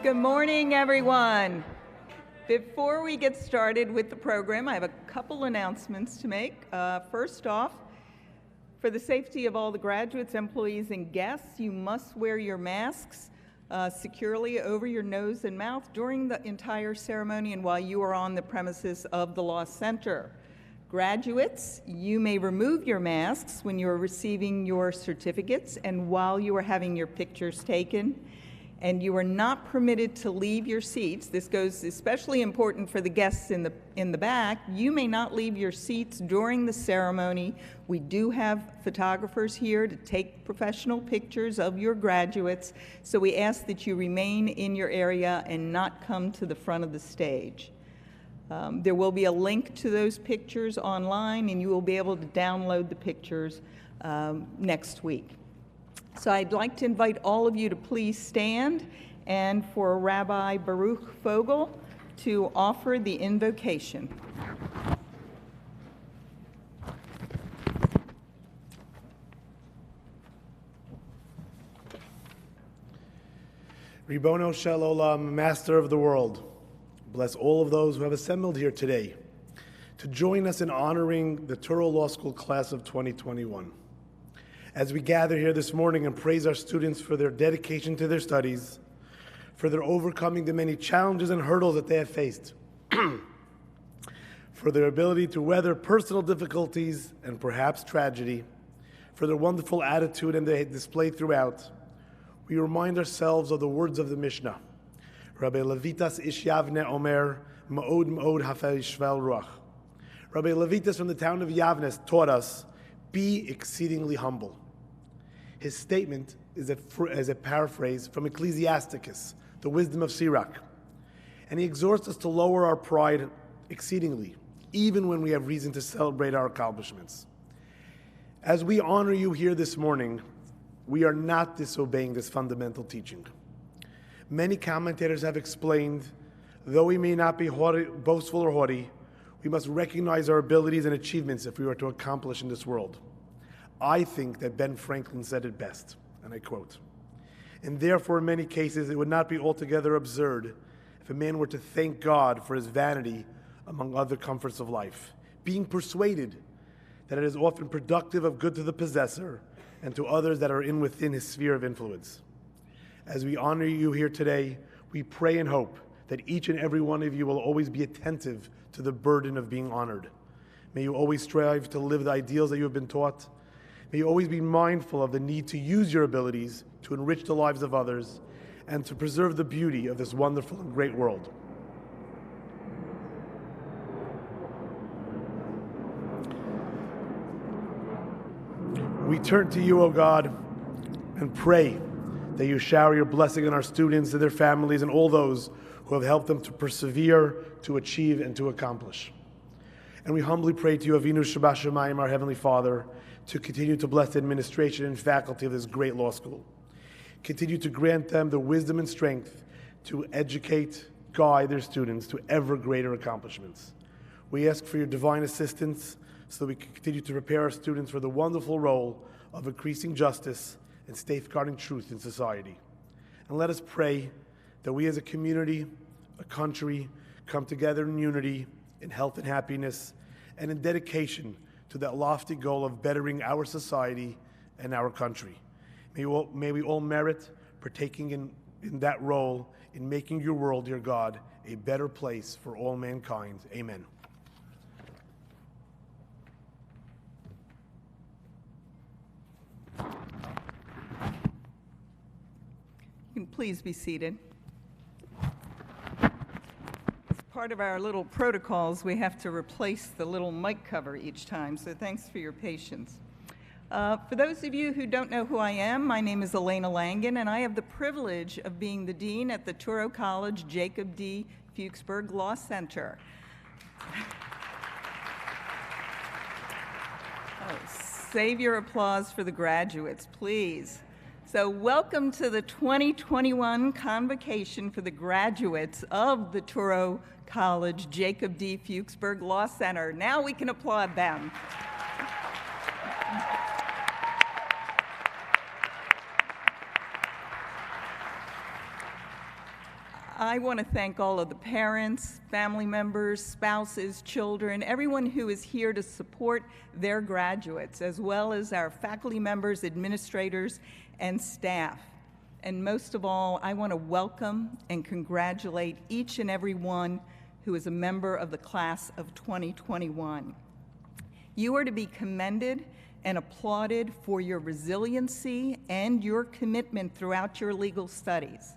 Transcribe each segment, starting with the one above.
Good morning, everyone. Before we get started with the program, I have a couple announcements to make. First off, for the safety of all the graduates, employees, and guests, you must wear your masks securely over your nose and mouth during the entire ceremony and while you are on the premises of the Law Center. Graduates, you may remove your masks when you are receiving your certificates and while you are having your pictures taken. And you are not permitted to leave your seats. This goes especially important for the guests in the back. You may not leave your seats during the ceremony. We do have photographers here to take professional pictures of your graduates, so we ask that you remain in your area and not come to the front of the stage. There will be a link to those pictures online, and you will be able to download the pictures next week. So I'd like to invite all of you to please stand and for Rabbi Baruch Fogel to offer the invocation. Ribono Shel Olam, Master of the world, bless all of those who have assembled here today to join us in honoring the Touro Law School class of 2021. As we gather here this morning and praise our students for their dedication to their studies, for their overcoming the many challenges and hurdles that they have faced, for their ability to weather personal difficulties and perhaps tragedy, for their wonderful attitude and they display throughout, we remind ourselves of the words of the Mishnah. Rabbi Levitas Ish Yavne Omer, Ma'od Ma'od Hafei Shvel Ruach. Rabbi Levitas from the town of Yavnes taught us, be exceedingly humble. His statement is a paraphrase from Ecclesiasticus, the wisdom of Sirach. And he exhorts us to lower our pride exceedingly, even when we have reason to celebrate our accomplishments. As we honor you here this morning, we are not disobeying this fundamental teaching. Many commentators have explained, though we may not be boastful or haughty, we must recognize our abilities and achievements if we are to accomplish in this world. I think that Ben Franklin said it best, and I quote, and therefore in many cases it would not be altogether absurd if a man were to thank God for his vanity among other comforts of life, being persuaded that it is often productive of good to the possessor and to others that are within his sphere of influence. As we honor you here today, we pray and hope that each and every one of you will always be attentive to the burden of being honored. May you always strive to live the ideals that you have been taught. May you always be mindful of the need to use your abilities to enrich the lives of others and to preserve the beauty of this wonderful and great world. We turn to you, O God, and pray that you shower your blessing on our students and their families and all those who have helped them to persevere, to achieve, and to accomplish. And we humbly pray to you, Avinu Shebashamayim, our Heavenly Father, to continue to bless the administration and faculty of this great law school. Continue to grant them the wisdom and strength to educate, guide their students to ever greater accomplishments. We ask for your divine assistance so that we can continue to prepare our students for the wonderful role of increasing justice and safeguarding truth in society. And let us pray that we as a community, a country, come together in unity, in health and happiness, and in dedication to that lofty goal of bettering our society and our country. May we all merit partaking in that role in making your world, dear God, a better place for all mankind. Amen. You can please be seated. Part of our little protocols, we have to replace the little mic cover each time, so thanks for your patience. For those of you who don't know who I am, my name is Elena Langen, and I have the privilege of being the dean at the Touro College Jacob D. Fuchsberg Law Center. Save your applause for the graduates, please. So welcome to the 2021 Convocation for the graduates of the Touro College Jacob D. Fuchsberg Law Center. Now we can applaud them. I want to thank all of the parents, family members, spouses, children, everyone who is here to support their graduates, as well as our faculty members, administrators, and staff. And most of all, I want to welcome and congratulate each and every one who is a member of the class of 2021. You are to be commended and applauded for your resiliency and your commitment throughout your legal studies.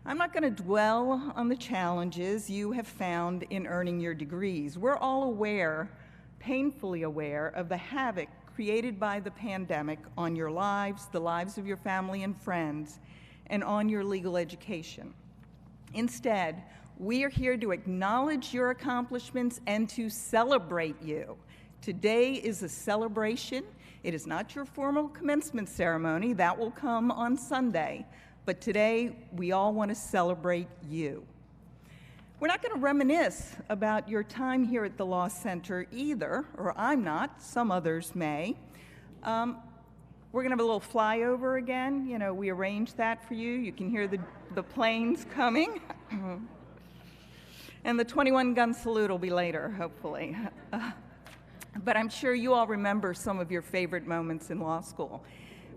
I'm not going to dwell on the challenges you have found in earning your degrees. We're all aware, painfully aware, of the havoc created by the pandemic on your lives, the lives of your family and friends, and on your legal education. Instead, we are here to acknowledge your accomplishments and to celebrate you. Today is a celebration. It is not your formal commencement ceremony. That will come on Sunday. But today, we all want to celebrate you. We're not going to reminisce about your time here at the Law Center either, or I'm not. Some others may. We're going to have a little flyover again. You know, we arranged that for you. You can hear the planes coming. And the 21-gun salute will be later, hopefully. But I'm sure you all remember some of your favorite moments in law school.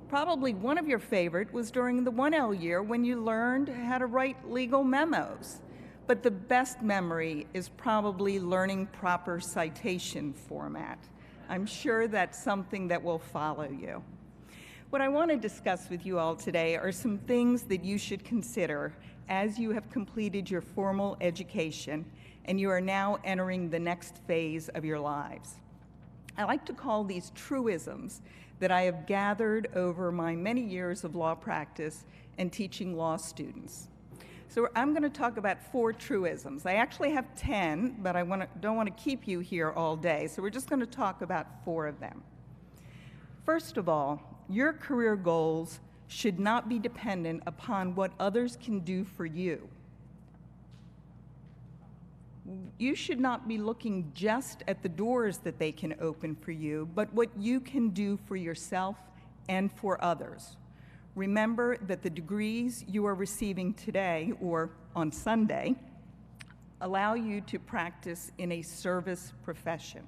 Probably one of your favorite was during the 1L year when you learned how to write legal memos. But the best memory is probably learning proper citation format. I'm sure that's something that will follow you. What I want to discuss with you all today are some things that you should consider as you have completed your formal education and you are now entering the next phase of your lives. I like to call these truisms that I have gathered over my many years of law practice and teaching law students. So I'm going to talk about 4 truisms. I actually have 10, but I don't want to keep you here all day, so we're just going to talk about 4 of them. First of all, your career goals should not be dependent upon what others can do for you. You should not be looking just at the doors that they can open for you, but what you can do for yourself and for others. Remember that the degrees you are receiving today or on Sunday allow you to practice in a service profession.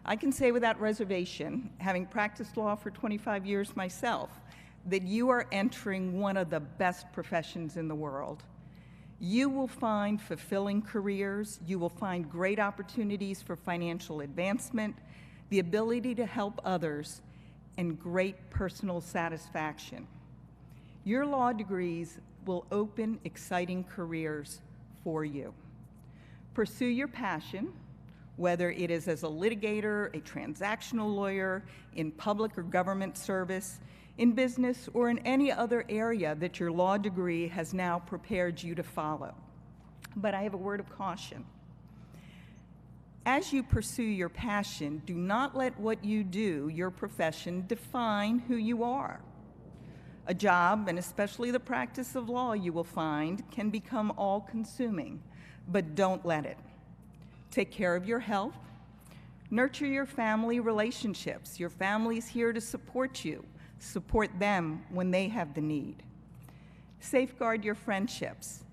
I can say without reservation, having practiced law for 25 years myself, that you are entering one of the best professions in the world. You will find fulfilling careers, you will find great opportunities for financial advancement, the ability to help others, and great personal satisfaction. Your law degrees will open exciting careers for you. Pursue your passion, whether it is as a litigator, a transactional lawyer, in public or government service, in business, or in any other area that your law degree has now prepared you to follow. But I have a word of caution. As you pursue your passion, do not let what you do, your profession, define who you are. A job, and especially the practice of law, you will find, can become all-consuming, but don't let it. Take care of your health. Nurture your family relationships. Your family is here to support you. Support them when they have the need. Safeguard your friendships.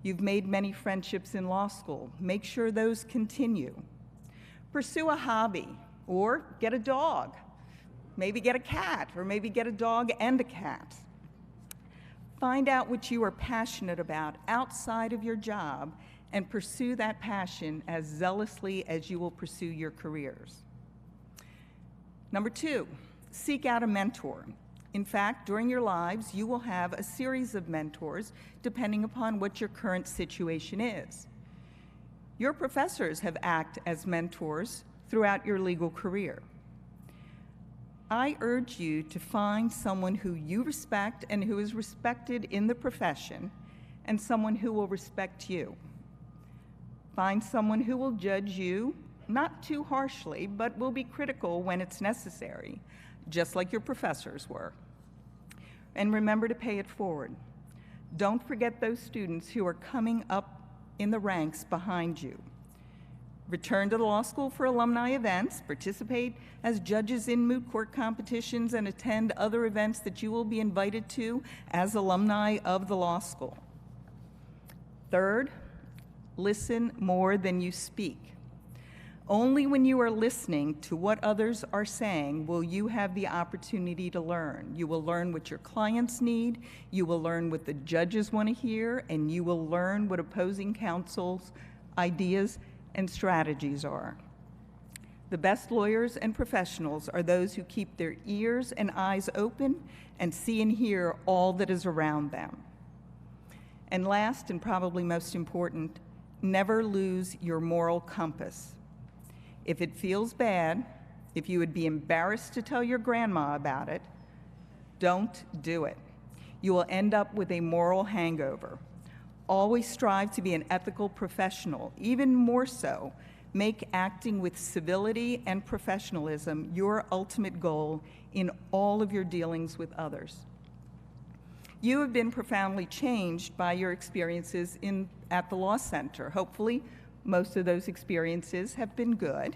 You've made many friendships in law school. Make sure those continue. Pursue a hobby, or get a dog. Maybe get a cat, or maybe get a dog and a cat. Find out what you are passionate about outside of your job and pursue that passion as zealously as you will pursue your careers. Number 2, seek out a mentor. In fact, during your lives, you will have a series of mentors depending upon what your current situation is. Your professors have acted as mentors throughout your legal career. I urge you to find someone who you respect and who is respected in the profession, and someone who will respect you. Find someone who will judge you, not too harshly, but will be critical when it's necessary, just like your professors were. And remember to pay it forward. Don't forget those students who are coming up in the ranks behind you. Return to the law school for alumni events, participate as judges in moot court competitions, and attend other events that you will be invited to as alumni of the law school. Third, listen more than you speak. Only when you are listening to what others are saying will you have the opportunity to learn. You will learn what your clients need, you will learn what the judges want to hear, and you will learn what opposing counsel's ideas and strategies are. The best lawyers and professionals are those who keep their ears and eyes open and see and hear all that is around them. And last, and probably most important, never lose your moral compass. If it feels bad, if you would be embarrassed to tell your grandma about it, don't do it. You will end up with a moral hangover. Always strive to be an ethical professional. Even more so, make acting with civility and professionalism your ultimate goal in all of your dealings with others. You have been profoundly changed by your experiences at the Law Center. Hopefully, most of those experiences have been good,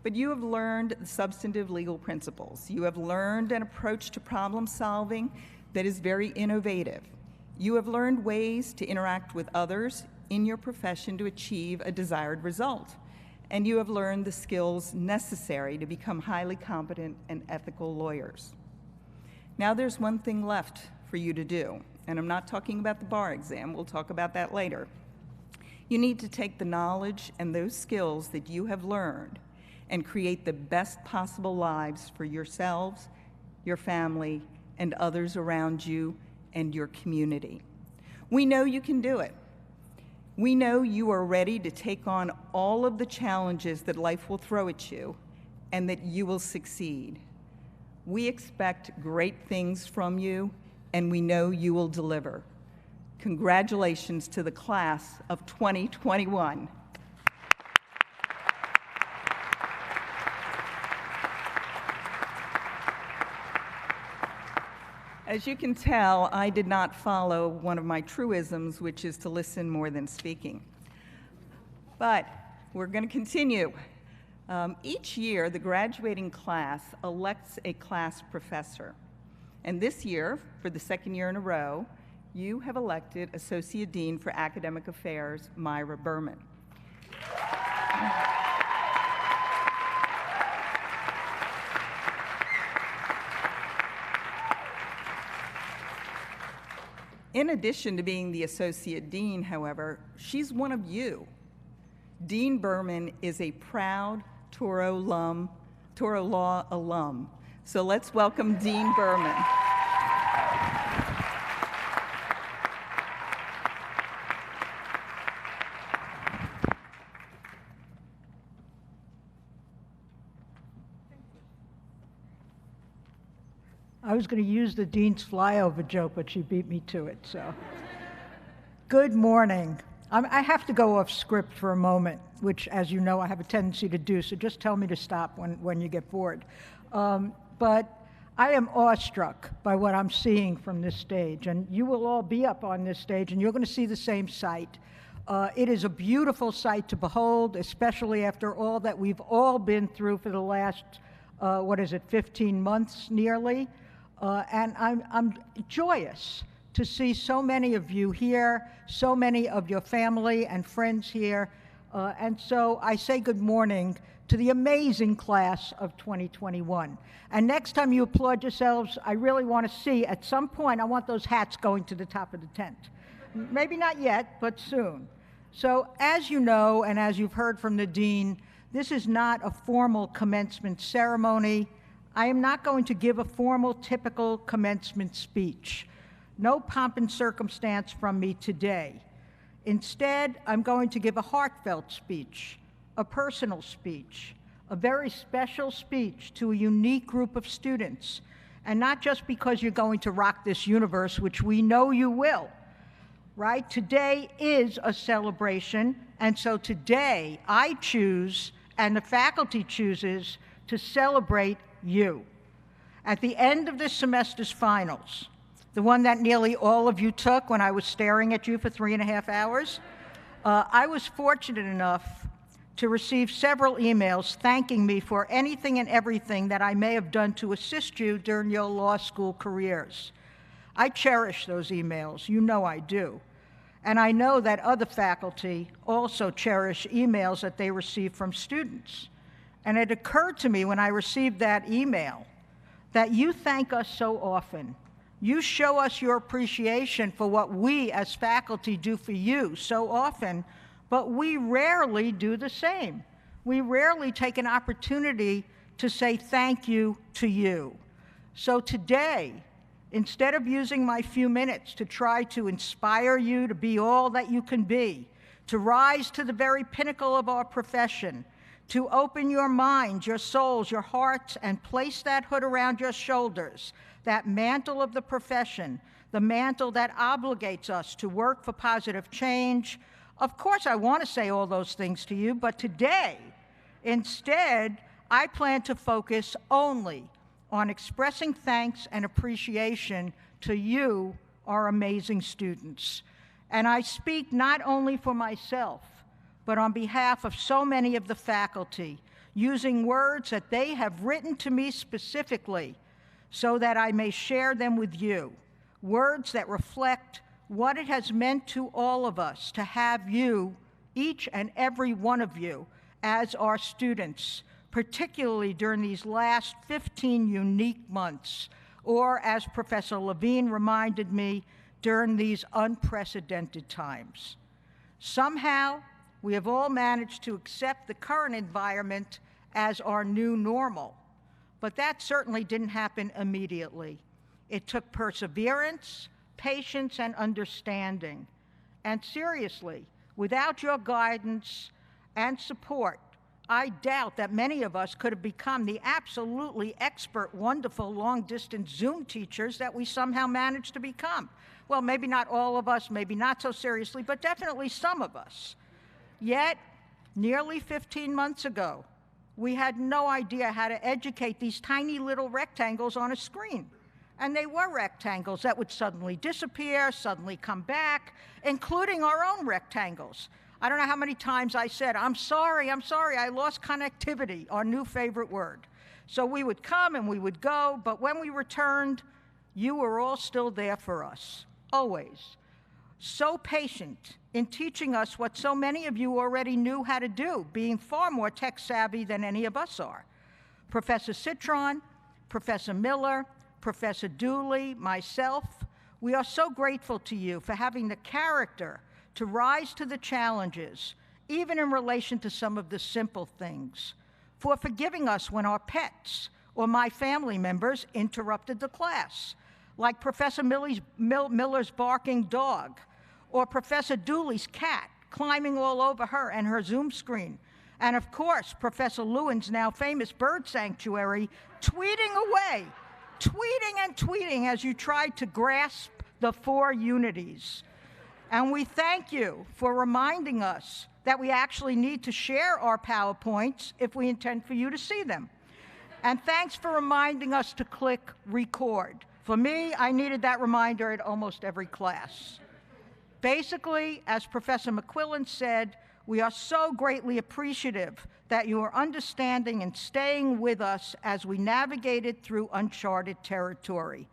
but you have learned substantive legal principles. You have learned an approach to problem solving that is very innovative. You have learned ways to interact with others in your profession to achieve a desired result. And you have learned the skills necessary to become highly competent and ethical lawyers. Now there's one thing left for you to do, and I'm not talking about the bar exam, we'll talk about that later. You need to take the knowledge and those skills that you have learned and create the best possible lives for yourselves, your family, and others around you and your community. We know you can do it. We know you are ready to take on all of the challenges that life will throw at you and that you will succeed. We expect great things from you, and we know you will deliver. Congratulations to the class of 2021. As you can tell, I did not follow one of my truisms, which is to listen more than speaking. But we're going to continue. Each year, the graduating class elects a class professor. And this year, for the second year in a row, you have elected Associate Dean for Academic Affairs, Myra Berman. In addition to being the Associate Dean, however, she's one of you. Dean Berman is a proud Toro Law alum. So let's welcome Dean Berman. I was going to use the dean's flyover joke, but she beat me to it, so. Good morning. I have to go off script for a moment, which, as you know, I have a tendency to do, so just tell me to stop when you get bored. But I am awestruck by what I'm seeing from this stage, and you will all be up on this stage, and you're going to see the same sight. It is a beautiful sight to behold, especially after all that we've all been through for the last, 15 months nearly. And I'm joyous to see so many of you here, so many of your family and friends here. And so I say good morning to the amazing class of 2021. And next time you applaud yourselves, I really want to see, at some point, I want those hats going to the top of the tent. Maybe not yet, but soon. So as you know, and as you've heard from the dean, this is not a formal commencement ceremony. I am not going to give a formal, typical commencement speech. No pomp and circumstance from me today. Instead, I'm going to give a heartfelt speech, a personal speech, a very special speech to a unique group of students. And not just because you're going to rock this universe, which we know you will, right? Today is a celebration, and so today I choose, and the faculty chooses, to celebrate you. At the end of this semester's finals, the one that nearly all of you took when I was staring at you for 3.5 hours, I was fortunate enough to receive several emails thanking me for anything and everything that I may have done to assist you during your law school careers. I cherish those emails, you know I do. And I know that other faculty also cherish emails that they receive from students. And it occurred to me when I received that email that you thank us so often. You show us your appreciation for what we as faculty do for you so often, but we rarely do the same. We rarely take an opportunity to say thank you to you. So today, instead of using my few minutes to try to inspire you to be all that you can be, to rise to the very pinnacle of our profession, to open your minds, your souls, your hearts, and place that hood around your shoulders, that mantle of the profession, the mantle that obligates us to work for positive change. Of course, I want to say all those things to you, but today, instead, I plan to focus only on expressing thanks and appreciation to you, our amazing students. And I speak not only for myself, but on behalf of so many of the faculty, using words that they have written to me specifically so that I may share them with you, words that reflect what it has meant to all of us to have you, each and every one of you, as our students, particularly during these last 15 unique months, or as Professor Levine reminded me, during these unprecedented times. Somehow, we have all managed to accept the current environment as our new normal, but that certainly didn't happen immediately. It took perseverance, patience, and understanding. And seriously, without your guidance and support, I doubt that many of us could have become the absolutely expert, wonderful, long-distance Zoom teachers that we somehow managed to become. Well, maybe not all of us, maybe not so seriously, but definitely some of us. Yet, nearly 15 months ago, we had no idea how to educate these tiny little rectangles on a screen. And they were rectangles that would suddenly disappear, suddenly come back, including our own rectangles. I don't know how many times I said, I'm sorry, I lost connectivity, our new favorite word. So we would come and we would go, but when we returned, you were all still there for us, always. So patient in teaching us what so many of you already knew how to do, being far more tech savvy than any of us are. Professor Citron, Professor Miller, Professor Dooley, myself, we are so grateful to you for having the character to rise to the challenges, even in relation to some of the simple things, for forgiving us when our pets or my family members interrupted the class, like Professor Miller's barking dog, or Professor Dooley's cat climbing all over her and her Zoom screen, and of course, Professor Lewin's now famous bird sanctuary tweeting away, tweeting and tweeting as you tried to grasp the four unities. And we thank you for reminding us that we actually need to share our PowerPoints if we intend for you to see them. And thanks for reminding us to click record. For me, I needed that reminder at almost every class. Basically, as Professor McQuillan said, we are so greatly appreciative that you are understanding and staying with us as we navigated through uncharted territory.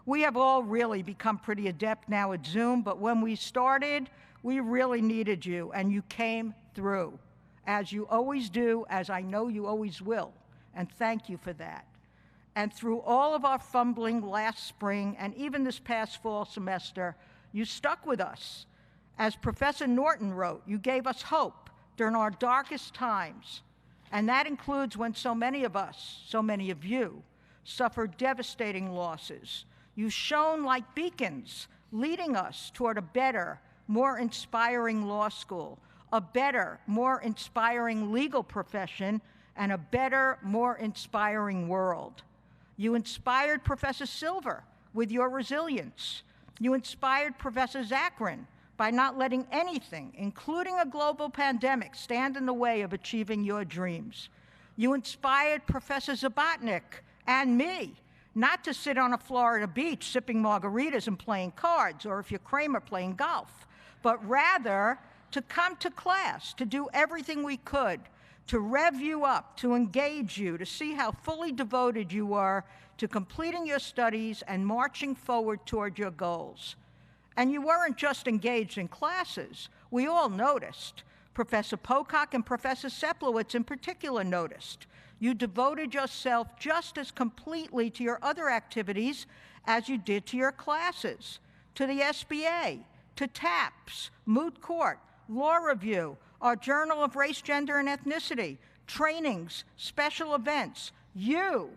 We have all really become pretty adept now at Zoom, but when we started, we really needed you, and you came through, as you always do, as I know you always will, and thank you for that. And through all of our fumbling last spring, and even this past fall semester, you stuck with us. As Professor Norton wrote, you gave us hope during our darkest times, and that includes when so many of us, so many of you, suffered devastating losses. You shone like beacons, leading us toward a better, more inspiring law school, a better, more inspiring legal profession, and a better, more inspiring world. You inspired Professor Silver with your resilience. You inspired Professor Zachrin by not letting anything, including a global pandemic, stand in the way of achieving your dreams. You inspired Professor Zabatnik and me not to sit on a Florida beach sipping margaritas and playing cards, or if you're Kramer, playing golf, but rather to come to class, to do everything we could, to rev you up, to engage you, to see how fully devoted you were to completing your studies and marching forward toward your goals. And you weren't just engaged in classes. We all noticed. Professor Pocock and Professor Seplowitz in particular noticed. You devoted yourself just as completely to your other activities as you did to your classes, to the SBA, to TAPS, Moot Court, Law Review, our Journal of Race, Gender, and Ethnicity, trainings, special events. You,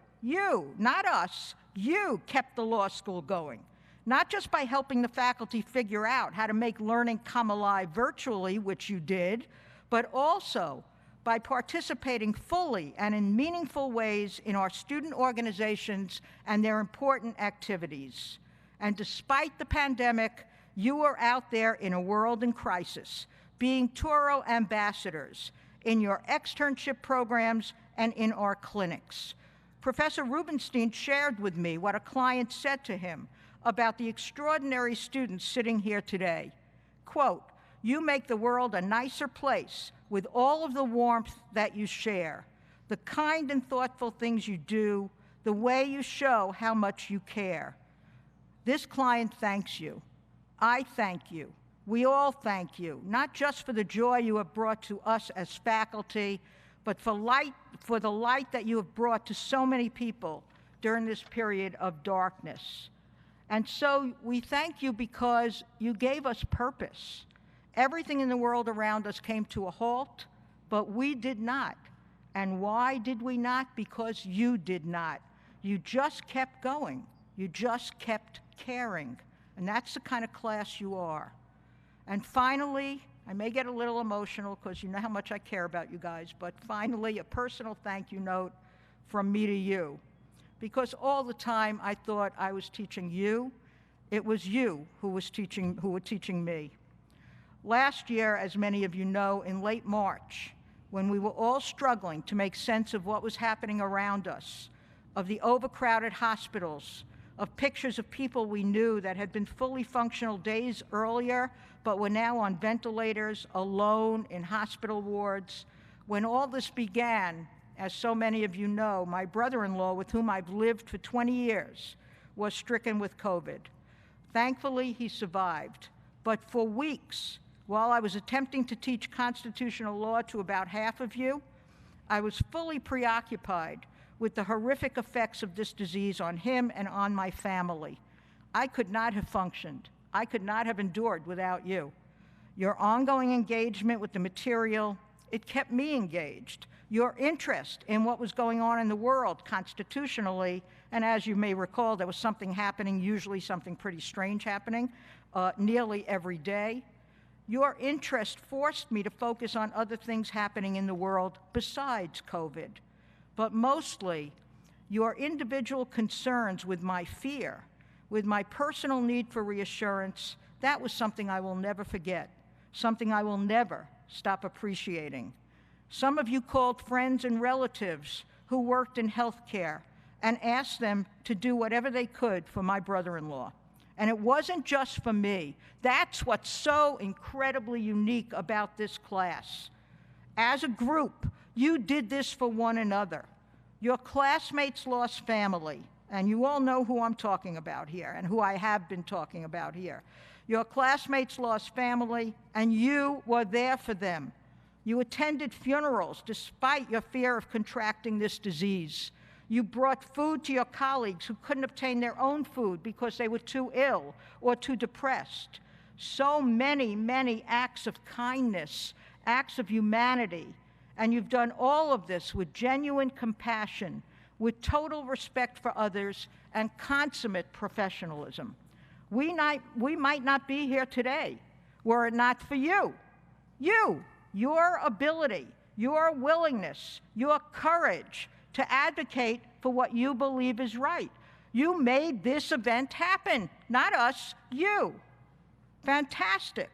not us, you kept the law school going. Not just by helping the faculty figure out how to make learning come alive virtually, which you did, but also by participating fully and in meaningful ways in our student organizations and their important activities. And despite the pandemic, you were out there in a world in crisis, being Toro ambassadors in your externship programs and in our clinics. Professor Rubenstein shared with me what a client said to him about the extraordinary students sitting here today. Quote, "You make the world a nicer place with all of the warmth that you share, the kind and thoughtful things you do, the way you show how much you care." This client thanks you. I thank you. We all thank you, not just for the joy you have brought to us as faculty, but for the light that you have brought to so many people during this period of darkness. And so we thank you because you gave us purpose. Everything in the world around us came to a halt, but we did not. And why did we not? Because you did not. You just kept going. You just kept caring. And that's the kind of class you are. And finally, I may get a little emotional because you know how much I care about you guys, but finally, a personal thank you note from me to you. Because all the time I thought I was teaching you, it was you who were teaching me. Last year, as many of you know, in late March, when we were all struggling to make sense of what was happening around us, of the overcrowded hospitals, of pictures of people we knew that had been fully functional days earlier, but were now on ventilators, alone in hospital wards. When all this began, as so many of you know, my brother-in-law, with whom I've lived for 20 years, was stricken with COVID. Thankfully, he survived. But for weeks, while I was attempting to teach constitutional law to about half of you, I was fully preoccupied with the horrific effects of this disease on him and on my family. I could not have functioned. I could not have endured without you. Your ongoing engagement with the material, it kept me engaged. Your interest in what was going on in the world constitutionally, and as you may recall, there was something happening, usually something pretty strange happening, nearly every day. Your interest forced me to focus on other things happening in the world besides COVID. But mostly, your individual concerns with my fear, with my personal need for reassurance, that was something I will never forget, something I will never stop appreciating. Some of you called friends and relatives who worked in healthcare and asked them to do whatever they could for my brother-in-law. And it wasn't just for me. That's what's so incredibly unique about this class. As a group, you did this for one another. Your classmates lost family, and you all know who I'm talking about here and who I have been talking about here. Your classmates lost family, and you were there for them. You attended funerals despite your fear of contracting this disease. You brought food to your colleagues who couldn't obtain their own food because they were too ill or too depressed. So many, many acts of kindness, acts of humanity, and you've done all of this with genuine compassion, with total respect for others, and consummate professionalism. We might not be here today were it not for you. Your ability, your willingness, your courage to advocate for what you believe is right. You made this event happen, not us, you. Fantastic.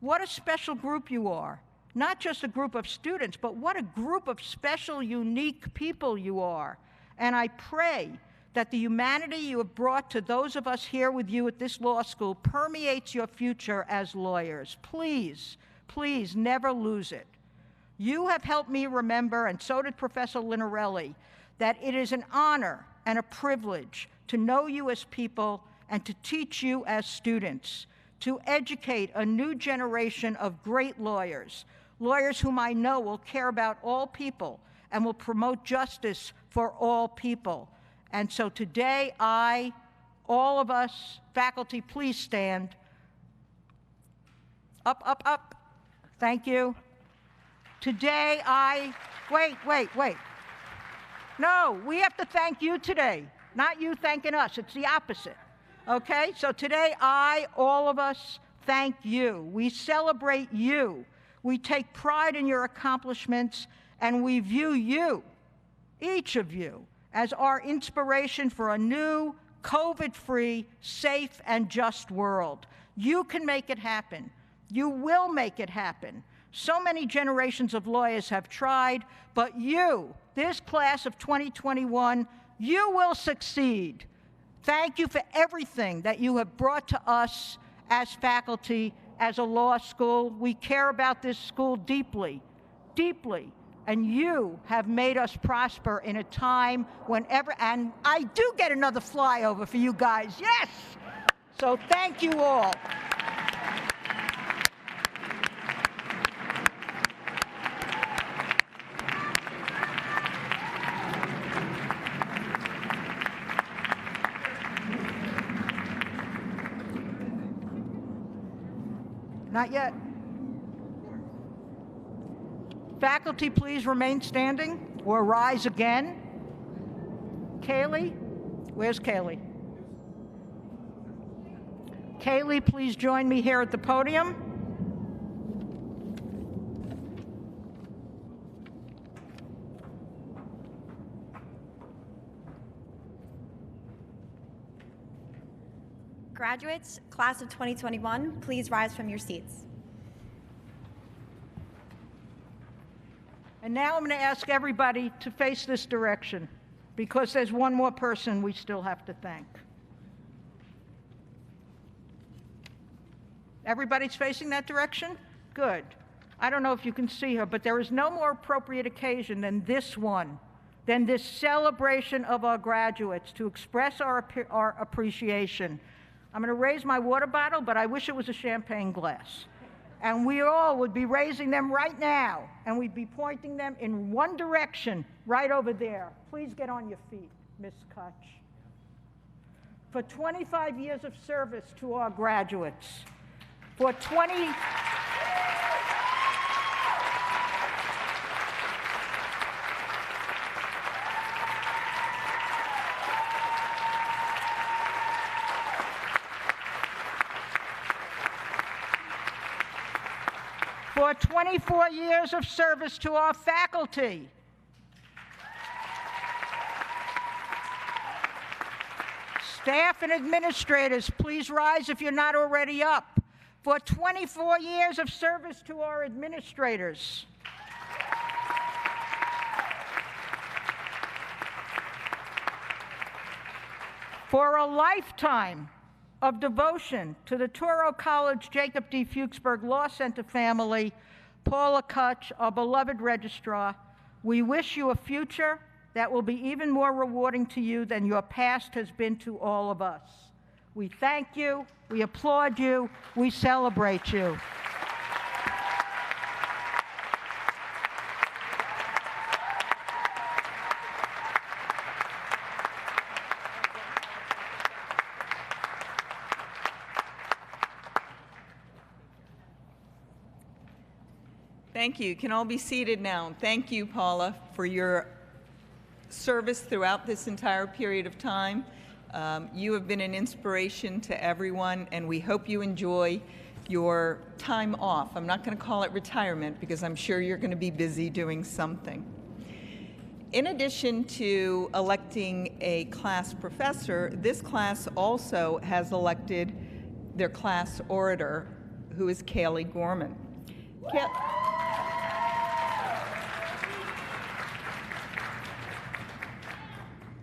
What a special group you are. Not just a group of students, but what a group of special, unique people you are. And I pray that the humanity you have brought to those of us here with you at this law school permeates your future as lawyers. Please, please never lose it. You have helped me remember, and so did Professor Linarelli, that it is an honor and a privilege to know you as people and to teach you as students, to educate a new generation of great lawyers, lawyers whom I know will care about all people and will promote justice for all people. And so today, all of us, faculty, please stand. Up, up, up. Thank you. Today, wait. No, we have to thank you today, not you thanking us. It's the opposite. Okay? So today, all of us, thank you. We celebrate you. We take pride in your accomplishments, and we view you, each of you, as our inspiration for a new, COVID-free, safe, and just world. You can make it happen. You will make it happen. So many generations of lawyers have tried, but you, this class of 2021, you will succeed. Thank you for everything that you have brought to us as faculty, as a law school. We care about this school deeply, deeply. And you have made us prosper in a time whenever, and I do get another flyover for you guys, yes! So thank you all. Not yet. Faculty, please remain standing or rise again. Kaylee, where's Kaylee? Kaylee, please join me here at the podium. Graduates, class of 2021, please rise from your seats. And now I'm going to ask everybody to face this direction, because there's one more person we still have to thank. Everybody's facing that direction? Good. I don't know if you can see her, but there is no more appropriate occasion than this one, than this celebration of our graduates, to express our appreciation. I'm going to raise my water bottle, but I wish it was a champagne glass. And we all would be raising them right now, and we'd be pointing them in one direction, right over there. Please get on your feet, Ms. Kutch. For 25 years of service to our graduates, for 24 years of service to our faculty. Staff and administrators, please rise if you're not already up. For 24 years of service to our administrators. For a lifetime of devotion to the Touro College Jacob D. Fuchsberg Law Center family, Paula Kutch, our beloved registrar, we wish you a future that will be even more rewarding to you than your past has been to all of us. We thank you, we applaud you, we celebrate you. Thank you. You can all be seated now. Thank you, Paula, for your service throughout this entire period of time. You have been an inspiration to everyone, and we hope you enjoy your time off. I'm not going to call it retirement because I'm sure you're going to be busy doing something. In addition to electing a class professor, this class also has elected their class orator, who is Kaylee Gorman.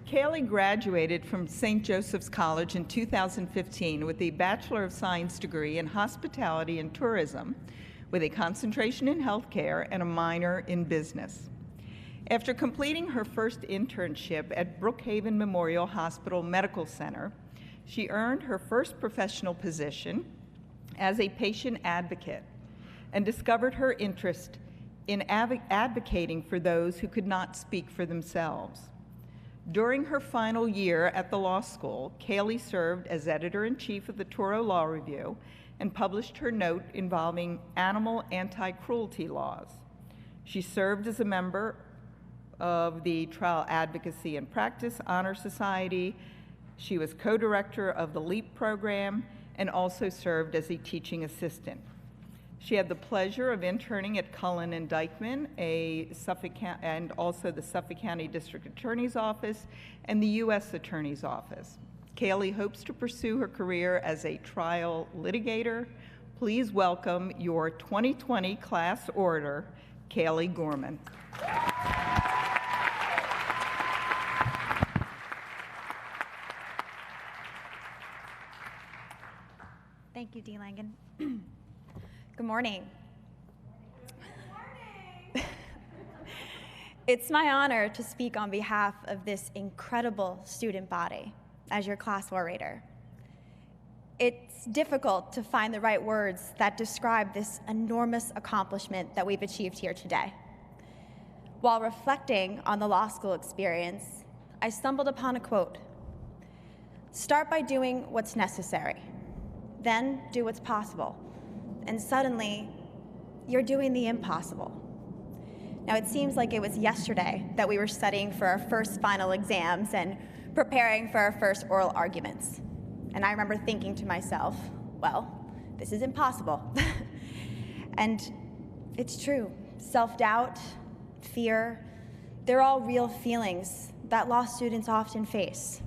Kaylee graduated from St. Joseph's College in 2015 with a Bachelor of Science degree in Hospitality and Tourism, with a concentration in healthcare and a minor in business. After completing her first internship at Brookhaven Memorial Hospital Medical Center, she earned her first professional position as a patient advocate and discovered her interest in advocating for those who could not speak for themselves. During her final year at the law school, Kaylee served as editor-in-chief of the Toro Law Review and published her note involving animal anti-cruelty laws. She served as a member of the Trial Advocacy and Practice Honor Society. She was co-director of the LEAP program and also served as a teaching assistant. She had the pleasure of interning at Cullen and Dyckman, and also the Suffolk County District Attorney's Office and the U.S. Attorney's Office. Kaylee hopes to pursue her career as a trial litigator. Please welcome your 2020 class order, Kaylee Gorman. Thank you, Dee Langen. Good morning. It's my honor to speak on behalf of this incredible student body as your class orator. It's difficult to find the right words that describe this enormous accomplishment that we've achieved here today. While reflecting on the law school experience, I stumbled upon a quote. "Start by doing what's necessary, then do what's possible, and suddenly you're doing the impossible." Now, it seems like it was yesterday that we were studying for our first final exams and preparing for our first oral arguments. And I remember thinking to myself, well, this is impossible. And it's true. Self-doubt, fear, they're all real feelings that law students often face.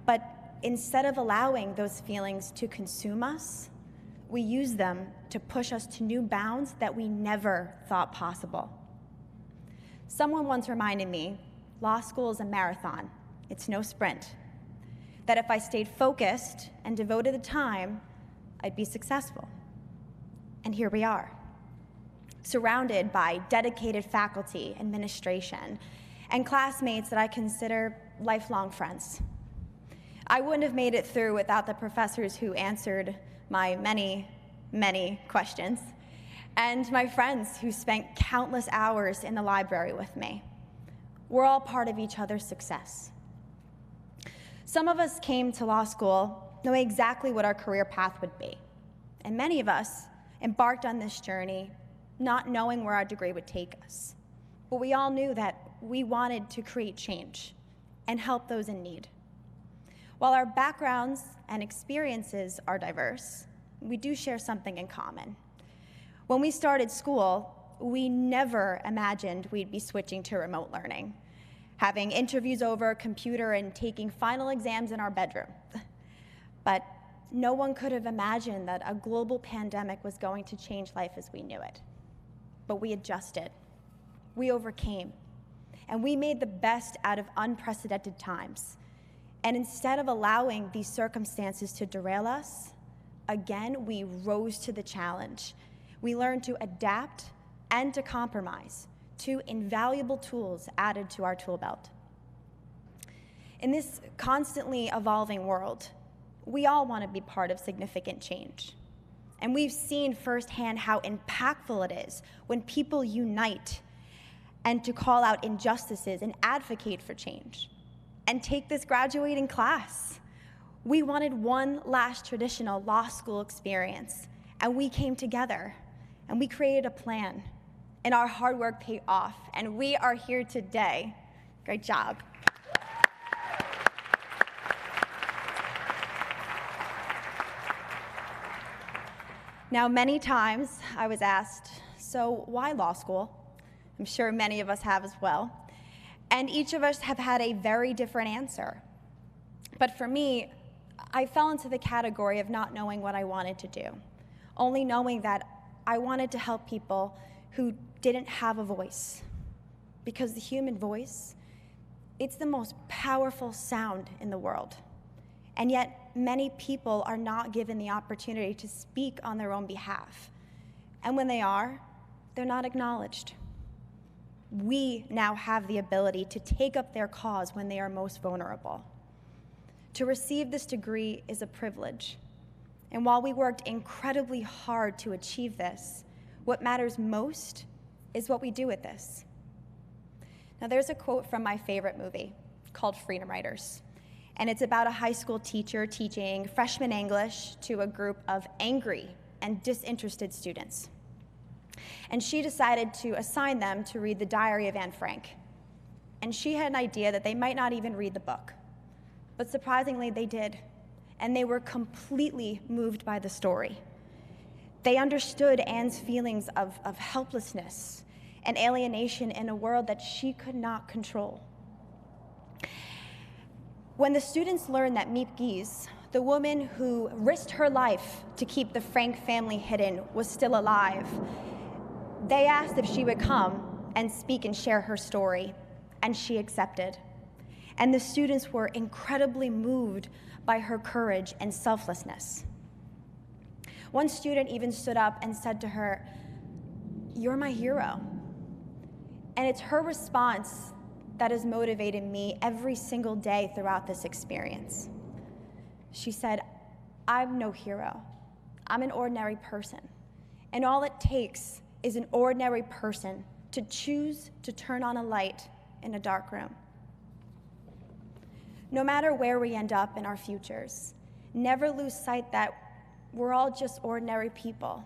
But instead of allowing those feelings to consume us, we use them to push us to new bounds that we never thought possible. Someone once reminded me, law school is a marathon, it's no sprint. That if I stayed focused and devoted the time, I'd be successful. And here we are, surrounded by dedicated faculty, administration, and classmates that I consider lifelong friends. I wouldn't have made it through without the professors who answered my many, many questions, and my friends who spent countless hours in the library with me. We're all part of each other's success. Some of us came to law school knowing exactly what our career path would be, and many of us embarked on this journey not knowing where our degree would take us. But we all knew that we wanted to create change and help those in need. While our backgrounds and experiences are diverse, we do share something in common. When we started school, we never imagined we'd be switching to remote learning, having interviews over a computer and taking final exams in our bedroom. But no one could have imagined that a global pandemic was going to change life as we knew it. But we adjusted, we overcame, and we made the best out of unprecedented times. And instead of allowing these circumstances to derail us, again, we rose to the challenge. We learned to adapt and to compromise, two invaluable tools added to our tool belt. In this constantly evolving world, we all want to be part of significant change. And we've seen firsthand how impactful it is when people unite and to call out injustices and advocate for change. And take this graduating class. We wanted one last traditional law school experience, and we came together, and we created a plan, and our hard work paid off, and we are here today. Great job. Now, many times I was asked, so why law school? I'm sure many of us have as well. And each of us have had a very different answer. But for me, I fell into the category of not knowing what I wanted to do, only knowing that I wanted to help people who didn't have a voice. Because the human voice, it's the most powerful sound in the world. And yet, many people are not given the opportunity to speak on their own behalf. And when they are, they're not acknowledged. We now have the ability to take up their cause when they are most vulnerable. To receive this degree is a privilege, And while we worked incredibly hard to achieve this, what matters most is what we do with this. Now, there's a quote from my favorite movie called Freedom Writers, and it's about a high school teacher teaching freshman English to a group of angry and disinterested students. And she decided to assign them to read the Diary of Anne Frank. And she had an idea that they might not even read the book. But surprisingly, they did. And they were completely moved by the story. They understood Anne's feelings of helplessness and alienation in a world that she could not control. When the students learned that Miep Gies, the woman who risked her life to keep the Frank family hidden, was still alive, they asked if she would come and speak and share her story, and she accepted. And the students were incredibly moved by her courage and selflessness. One student even stood up and said to her, "You're my hero." And it's her response that has motivated me every single day throughout this experience. She said, "I'm no hero. I'm an ordinary person. And all it takes is an ordinary person to choose to turn on a light in a dark room." No matter where we end up in our futures, never lose sight that we're all just ordinary people.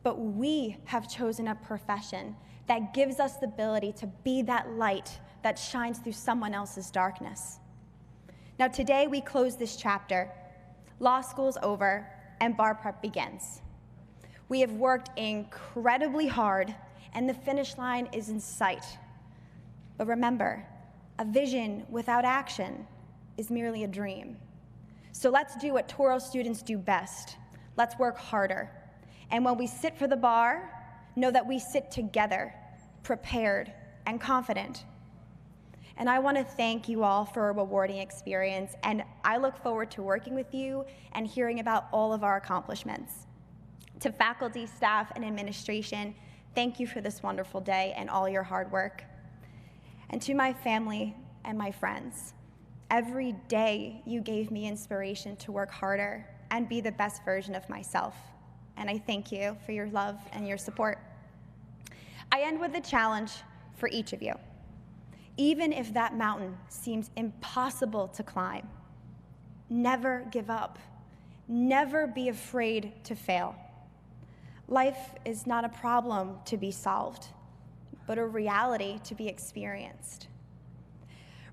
But we have chosen a profession that gives us the ability to be that light that shines through someone else's darkness. Now, today we close this chapter. Law school's over, and bar prep begins. We have worked incredibly hard, and the finish line is in sight. But remember, a vision without action is merely a dream. So let's do what Toro students do best. Let's work harder. And when we sit for the bar, know that we sit together, prepared and confident. And I want to thank you all for a rewarding experience, and I look forward to working with you and hearing about all of our accomplishments. To faculty, staff, and administration, thank you for this wonderful day and all your hard work. And to my family and my friends, every day you gave me inspiration to work harder and be the best version of myself. And I thank you for your love and your support. I end with a challenge for each of you. Even if that mountain seems impossible to climb, never give up. Never be afraid to fail. Life is not a problem to be solved, but a reality to be experienced.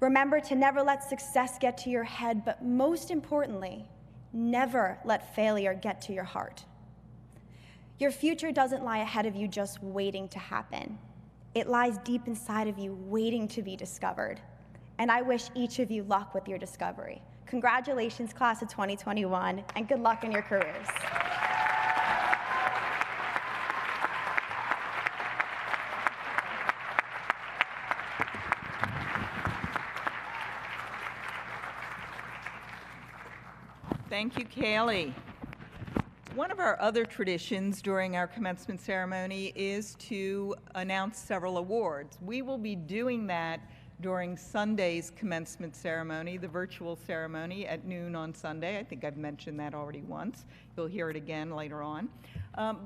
Remember to never let success get to your head, but most importantly, never let failure get to your heart. Your future doesn't lie ahead of you just waiting to happen. It lies deep inside of you, waiting to be discovered. And I wish each of you luck with your discovery. Congratulations, class of 2021, and good luck in your careers. Thank you, Kaylee. One of our other traditions during our commencement ceremony is to announce several awards. We will be doing that during Sunday's commencement ceremony, the virtual ceremony at noon on Sunday. I think I've mentioned that already once. You'll hear it again later on.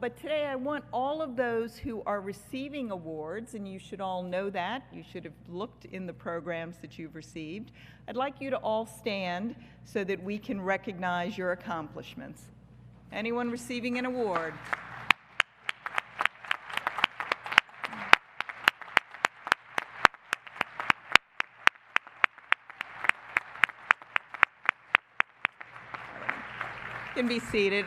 But today I want all of those who are receiving awards, and you should all know that. You should have looked in the programs that you've received. I'd like you to all stand so that we can recognize your accomplishments. Anyone receiving an award? You can be seated.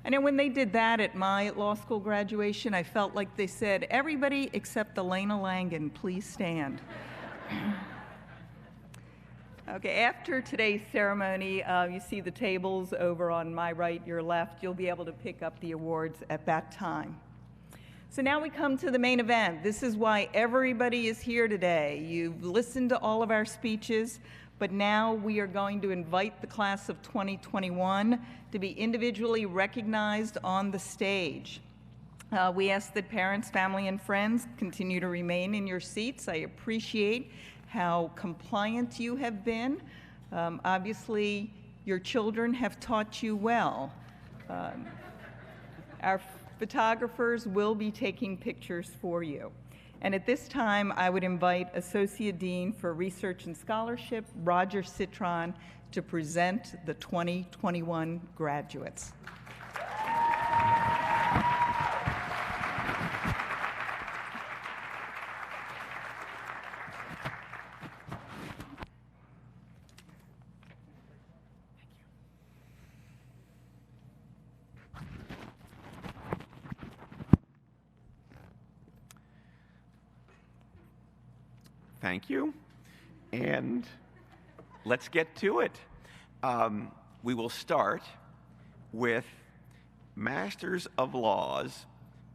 I know when they did that at my law school graduation, I felt like they said, "Everybody except Elena Langen, please stand." Okay, after today's ceremony, you see the tables over on my right, your left. You'll be able to pick up the awards at that time. So now we come to the main event. This is why everybody is here today. You've listened to all of our speeches, but now we are going to invite the class of 2021 to be individually recognized on the stage. We ask that parents, family, and friends continue to remain in your seats. I appreciate how compliant you have been. Obviously, your children have taught you well. Our photographers will be taking pictures for you. And at this time, I would invite Associate Dean for Research and Scholarship, Roger Citron, to present the 2021 graduates. Thank you, and let's get to it. We will start with Masters of Laws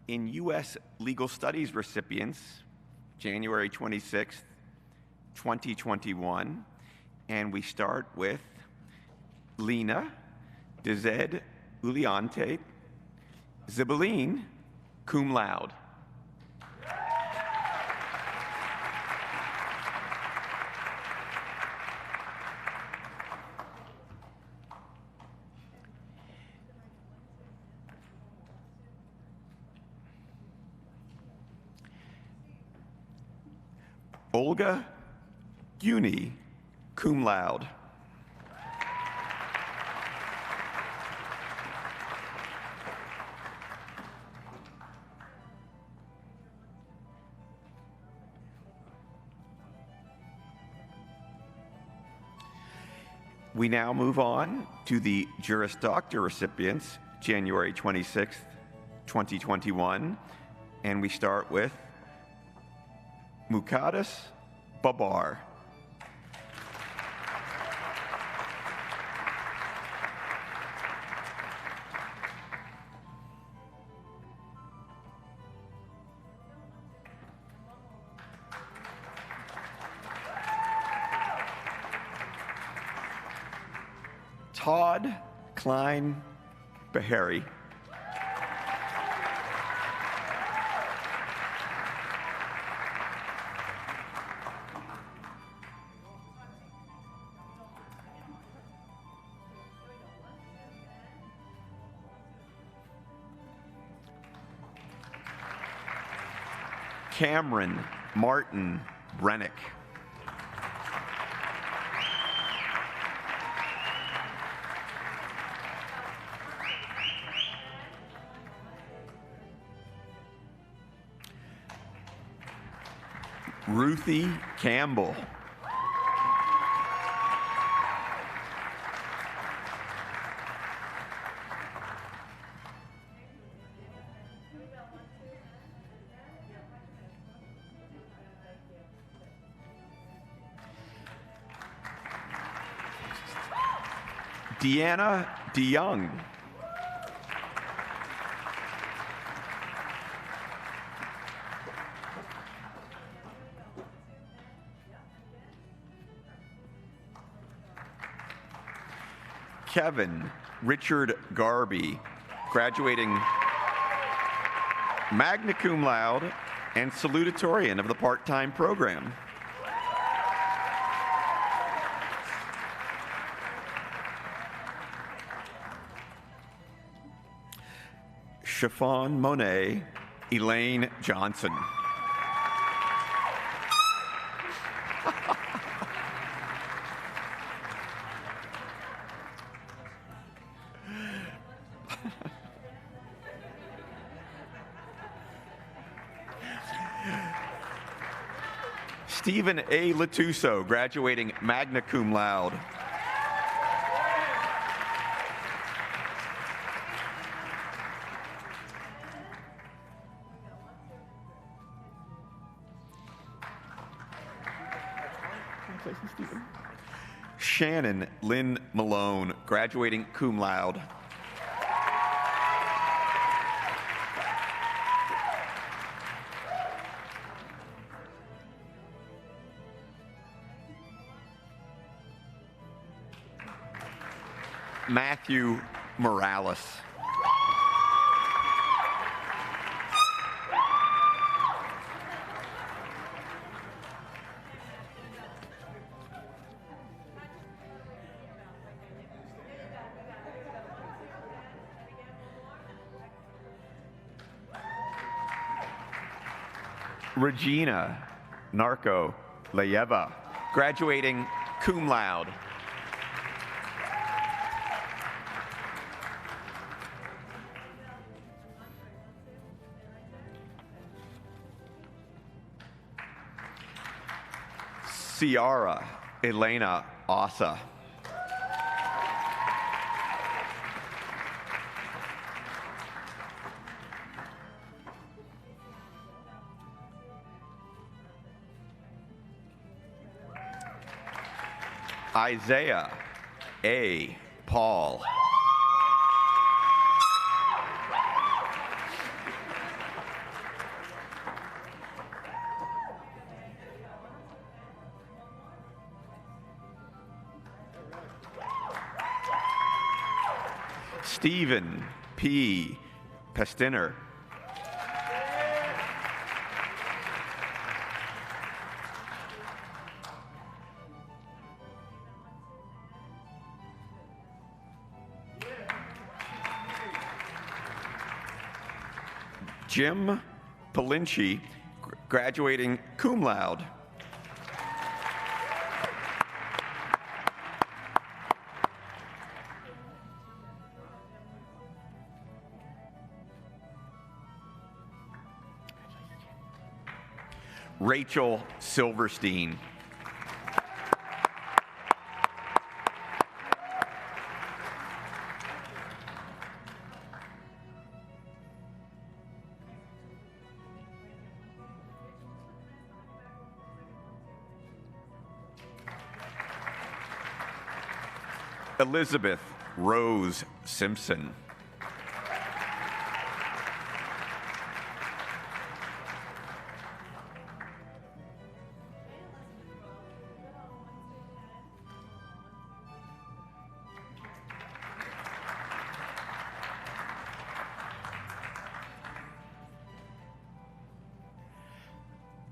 in U.S. Legal Studies recipients, January 26th, 2021, and we start with Lena Dezed Uliante, Zibeline, cum laude. Olga Guni, cum laude. We now move on to the Juris Doctor recipients, January 26th, 2021, and we start with Muqaddas Babar. Todd Klein Bahari. Cameron Martin Brennick. Ruthie Campbell. Deanna DeYoung. Kevin Richard Garby, graduating magna cum laude and salutatorian of the part-time program. Chiffon Monet, Elaine Johnson. Stephen A. Latuso, graduating magna cum laude. Shannon Lynn Malone, graduating cum laude. Matthew Morales. Regina Narco Layeva, graduating cum laude. Ciara Elena Asa. Isaiah A. Paul. Stephen P. Pestiner. Jim Palinci, graduating cum laude. Rachel Silverstein. Elizabeth Rose Simpson.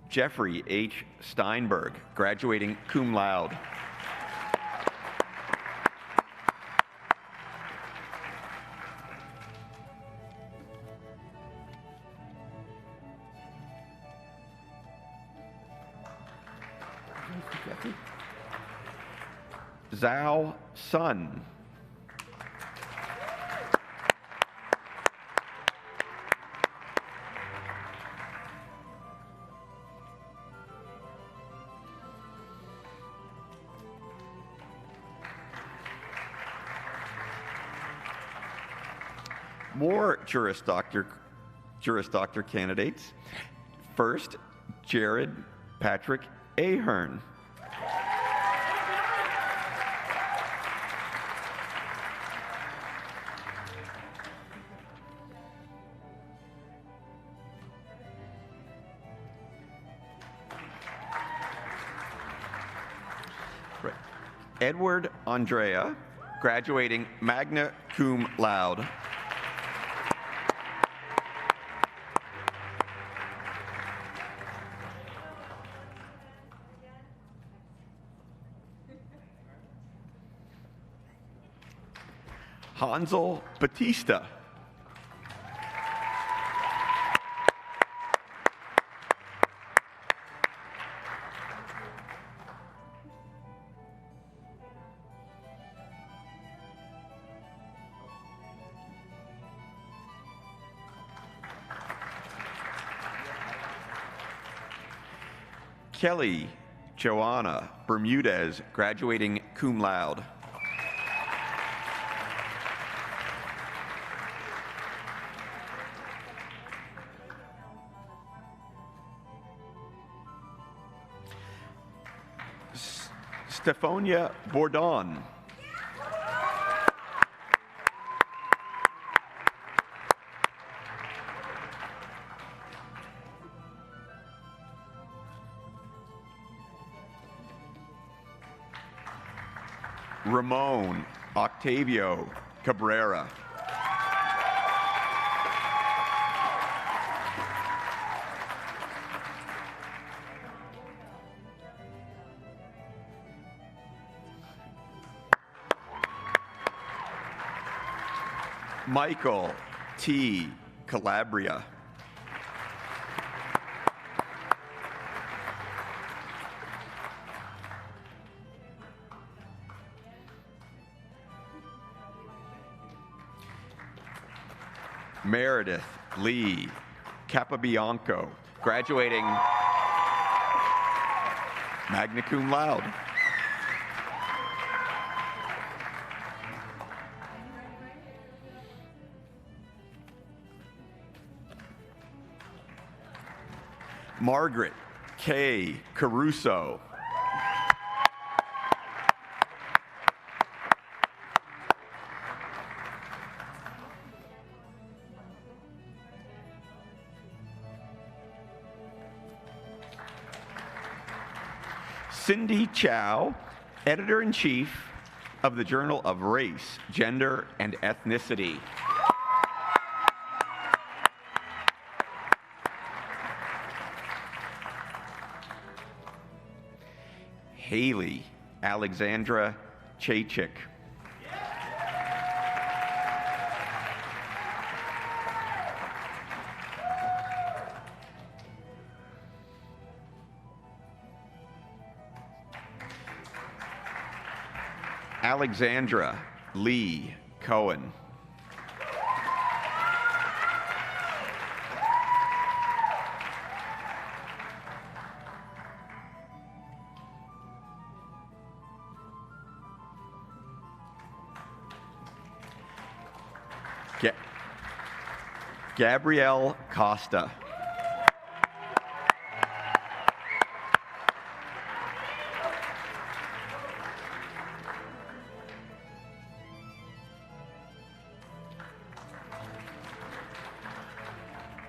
Jeffrey H. Steinberg, graduating cum laude. Zhao Sun. More Juris Doctor candidates. First, Jared Patrick Ahern. Edward Andrea, graduating magna cum laude. Hansel Batista. Kelly Joanna Bermudez, graduating cum laude. Stephania Bourdon. Ramon Octavio Cabrera. Michael T. Calabria. Meredith Lee Capabianco, graduating magna cum laude. Margaret K. Caruso. Cindy Chow, Editor-in-Chief of the Journal of Race, Gender, and Ethnicity. Haley Alexandra Chachik. Alexandra Lee Cohen. Gabrielle Costa.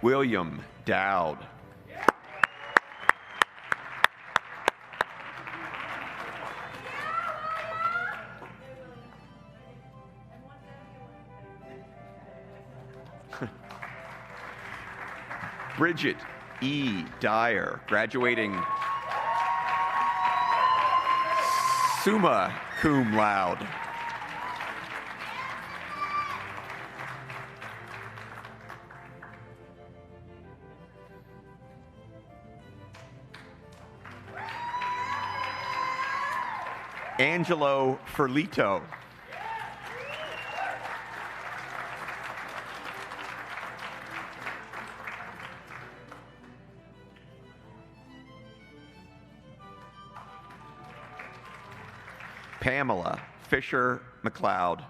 William Dowd. Bridget E. Dyer, graduating summa cum laude. Angelo Ferlito. Pamela Fisher McLeod.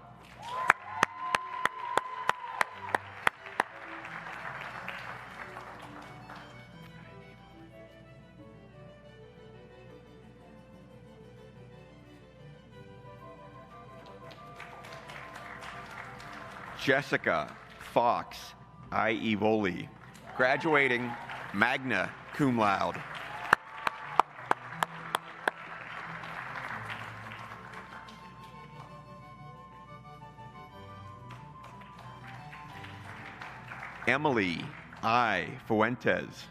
Jessica Fox Ievoli, graduating magna cum laude. Emily I. Fuentes.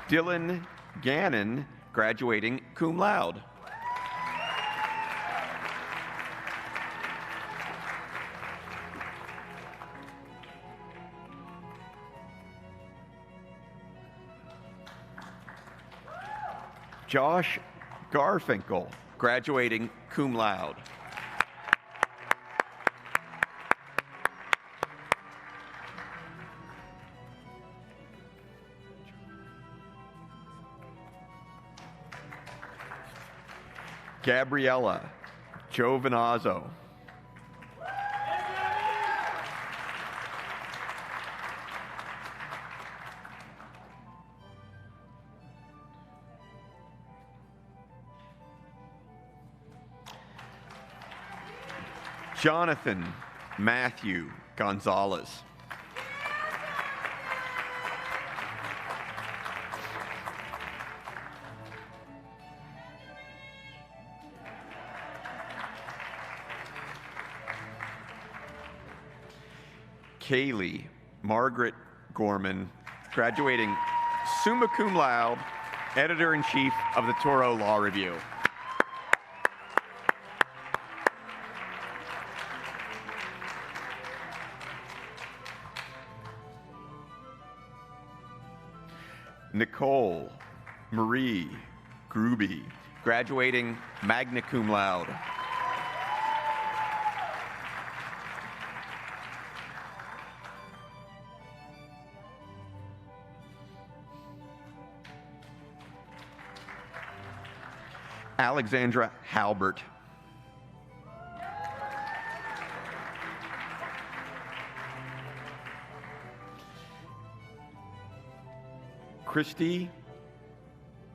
Dylan Gannon, graduating cum laude. Josh Garfinkel, graduating cum laude. Gabriella Giovinazzo. Jonathan Matthew Gonzalez. Kaylee Margaret Gorman, graduating summa cum laude, Editor-in-Chief of the Toro Law Review. Nicole Marie Gruby, graduating magna cum laude. Alexandra Halbert. Christy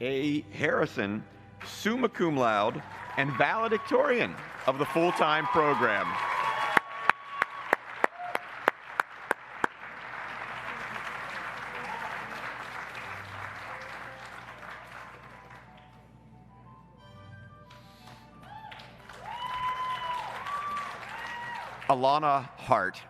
A. Harrison, summa cum laude and valedictorian of the full-time program. Alana Hart.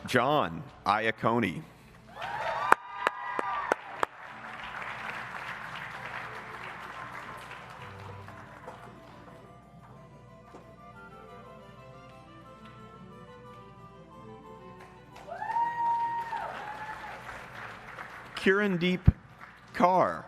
John Iacone. Kirandeep Kaur.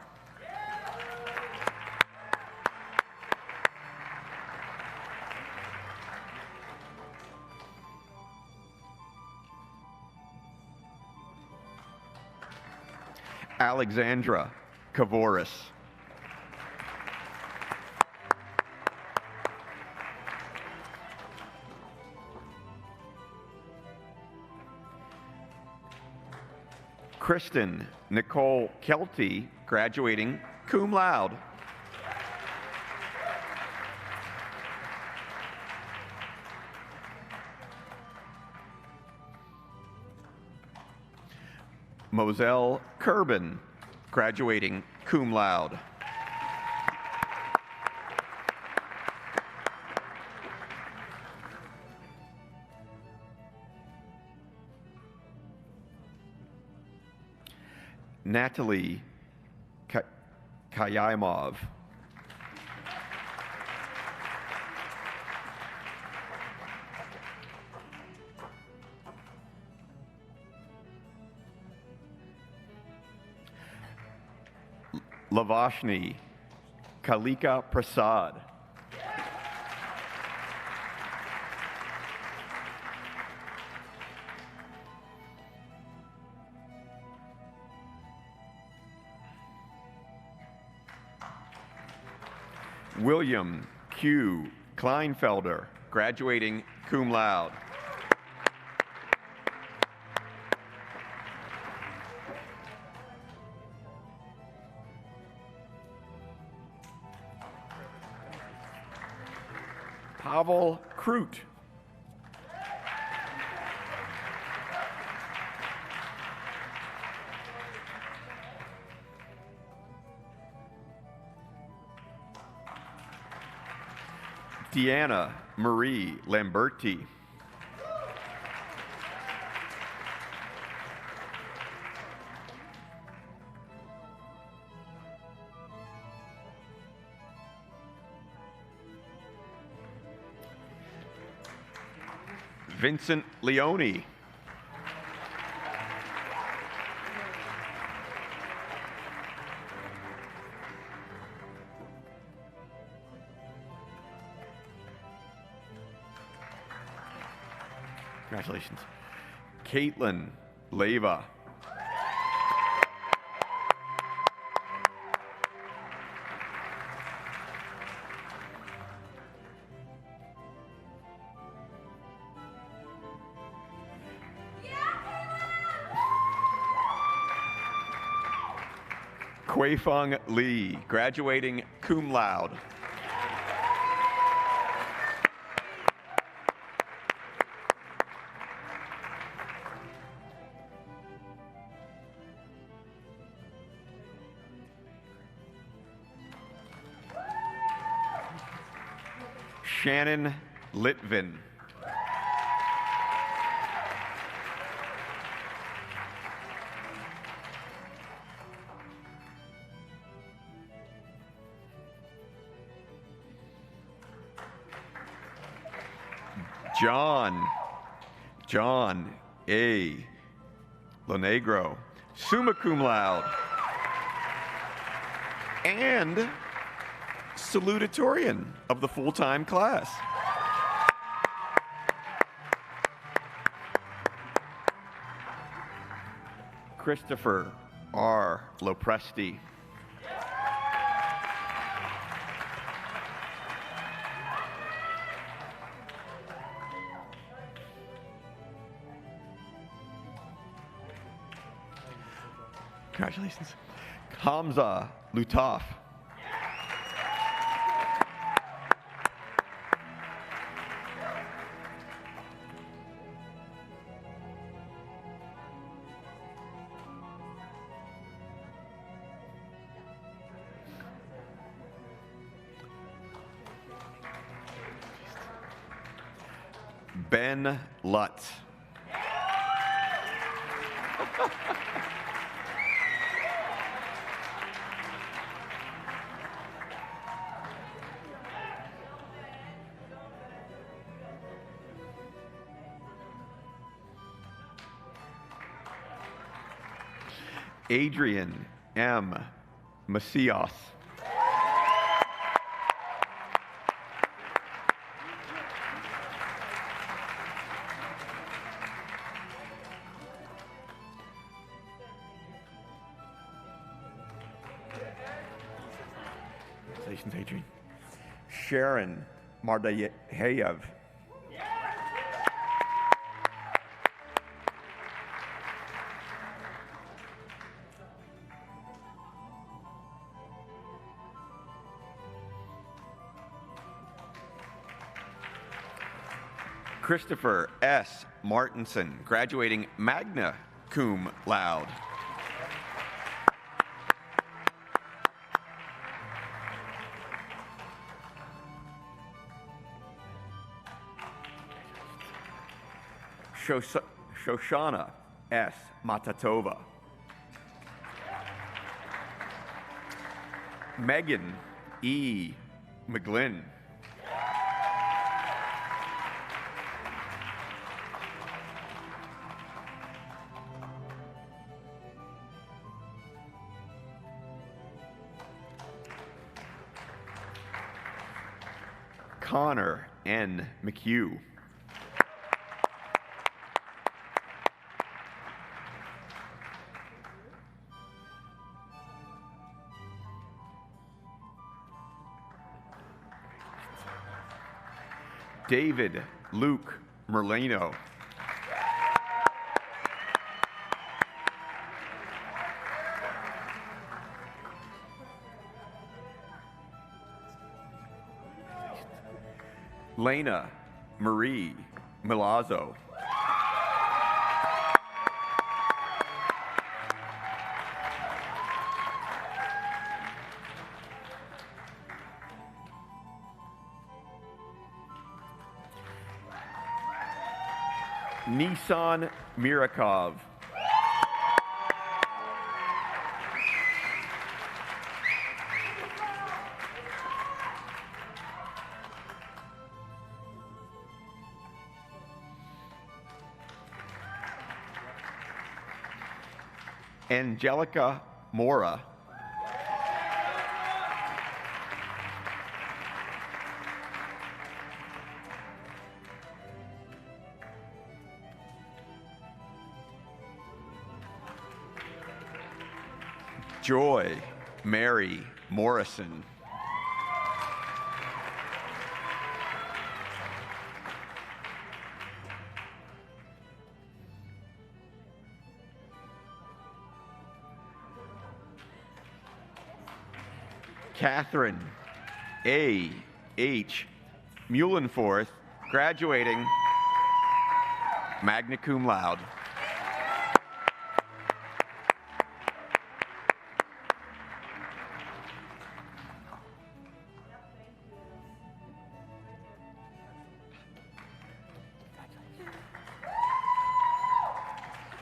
Alexandra Kavoris. Kristen Nicole Kelty, graduating cum laude. Moselle Kerbin, graduating cum laude. Natalie Kayaimov. Lavashni Kalika Prasad. William Q. Kleinfelder, graduating cum laude. Pavel Krut. Deanna Marie Lamberti. Vincent Leone. Congratulations. Caitlin Leva. Kuei-Feng Lee, graduating cum laude. Shannon Litvin. John A. Lonegro, summa cum laude. And salutatorian of the full-time class. Christopher R. Lopresti. Congratulations. Hamza Lutaf. Ben Lutz. Adrian M. Macias. Congratulations, Adrian. Sharon Mardayev. Christopher S. Martinson, graduating magna cum laude. Shoshana S. Matatova. Megan E. McGlynn. Connor N. McHugh. David Luke Merlino. Lena Marie Milazzo. Nissan Mirakov. Angelica Mora. Joy Mary Morrison. Catherine A. H. Muhlenforth, graduating magna cum laude.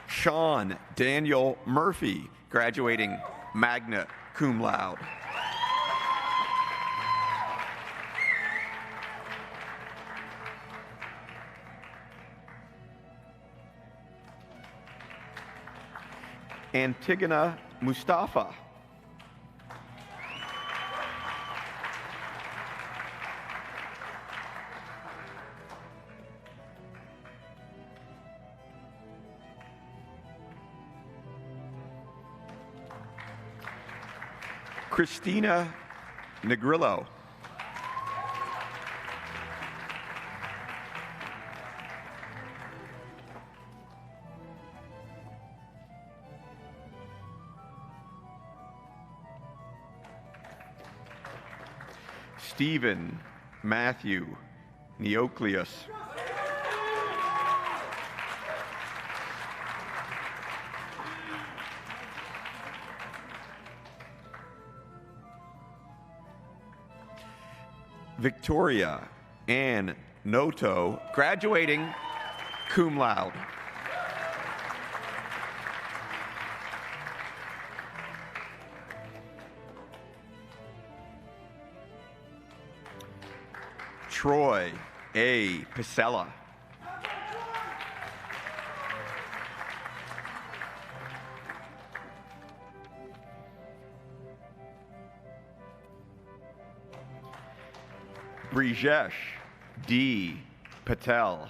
Sean Daniel Murphy, graduating magna cum laude. Antigona Mustafa. Christina Negrillo. Stephen Matthew Neocleus. Victoria Ann Noto, graduating cum laude. Troy A. Pisella. Brijesh D. Patel.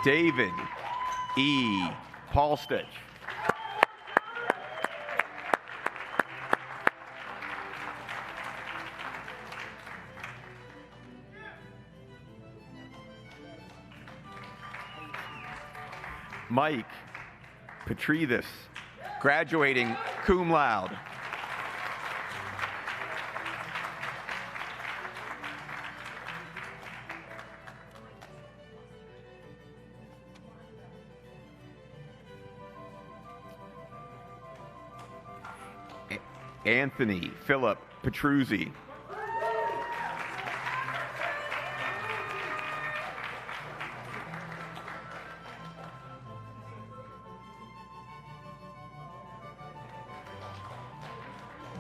David E. Paulstich. Mike Petridis, graduating cum laude. Anthony Philip Petruzzi.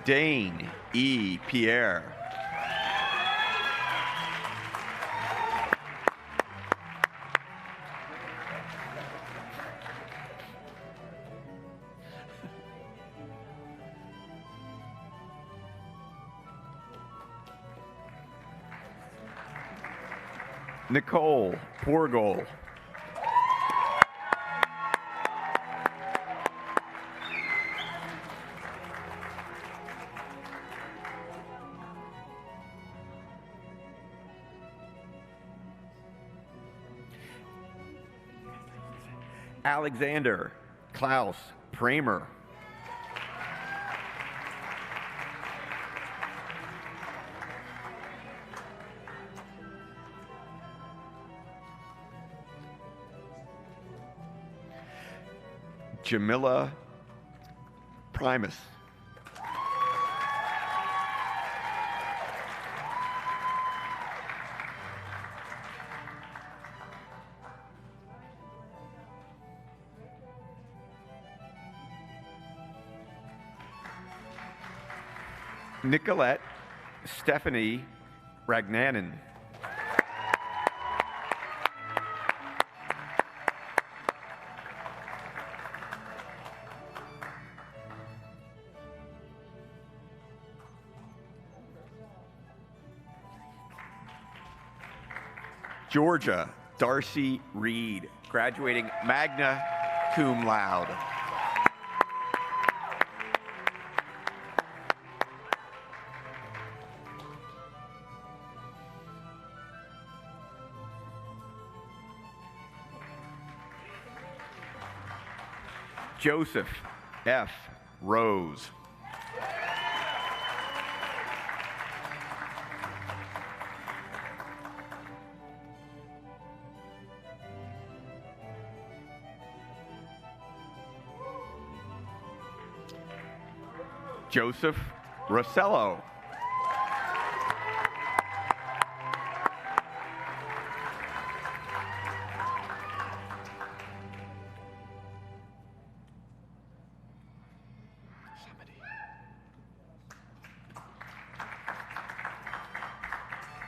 Dane E. Pierre. Nicole Porgol. Alexander Klaus Pramer. Jamila Primus. Nicolette Stephanie Ragnanen. Georgia Darcy Reed, graduating magna cum laude. Joseph F. Rose. Joseph Rossello.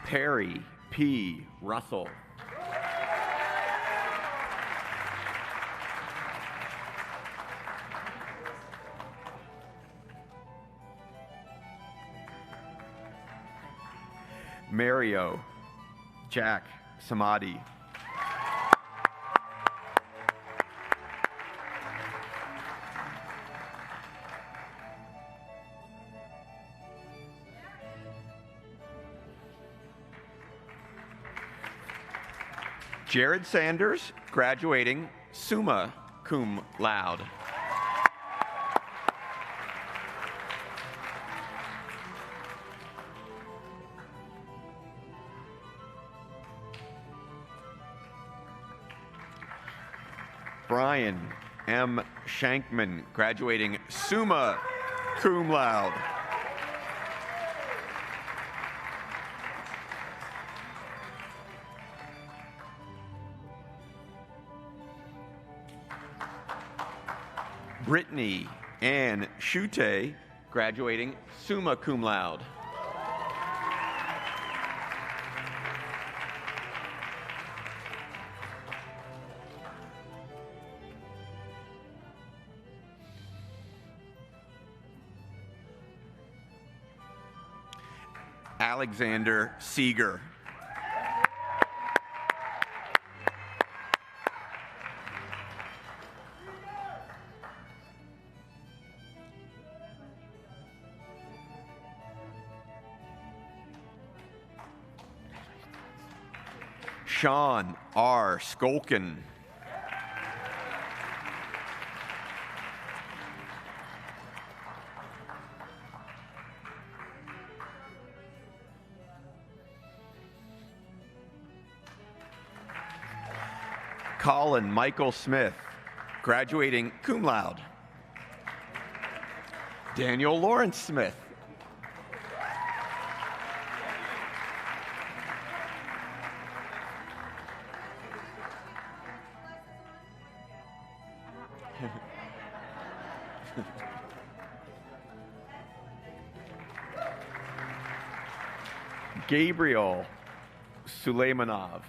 Perry P. Russell. Mario Jack Samadi. Jared Sanders, graduating summa cum laude. Brian M. Shankman, graduating summa cum laude. Brittany Ann Shute, graduating summa cum laude. Alexander Seeger. Sean R. Skolkin. Colin Michael Smith, graduating cum laude. Daniel Lawrence Smith. Gabriel Suleimanov.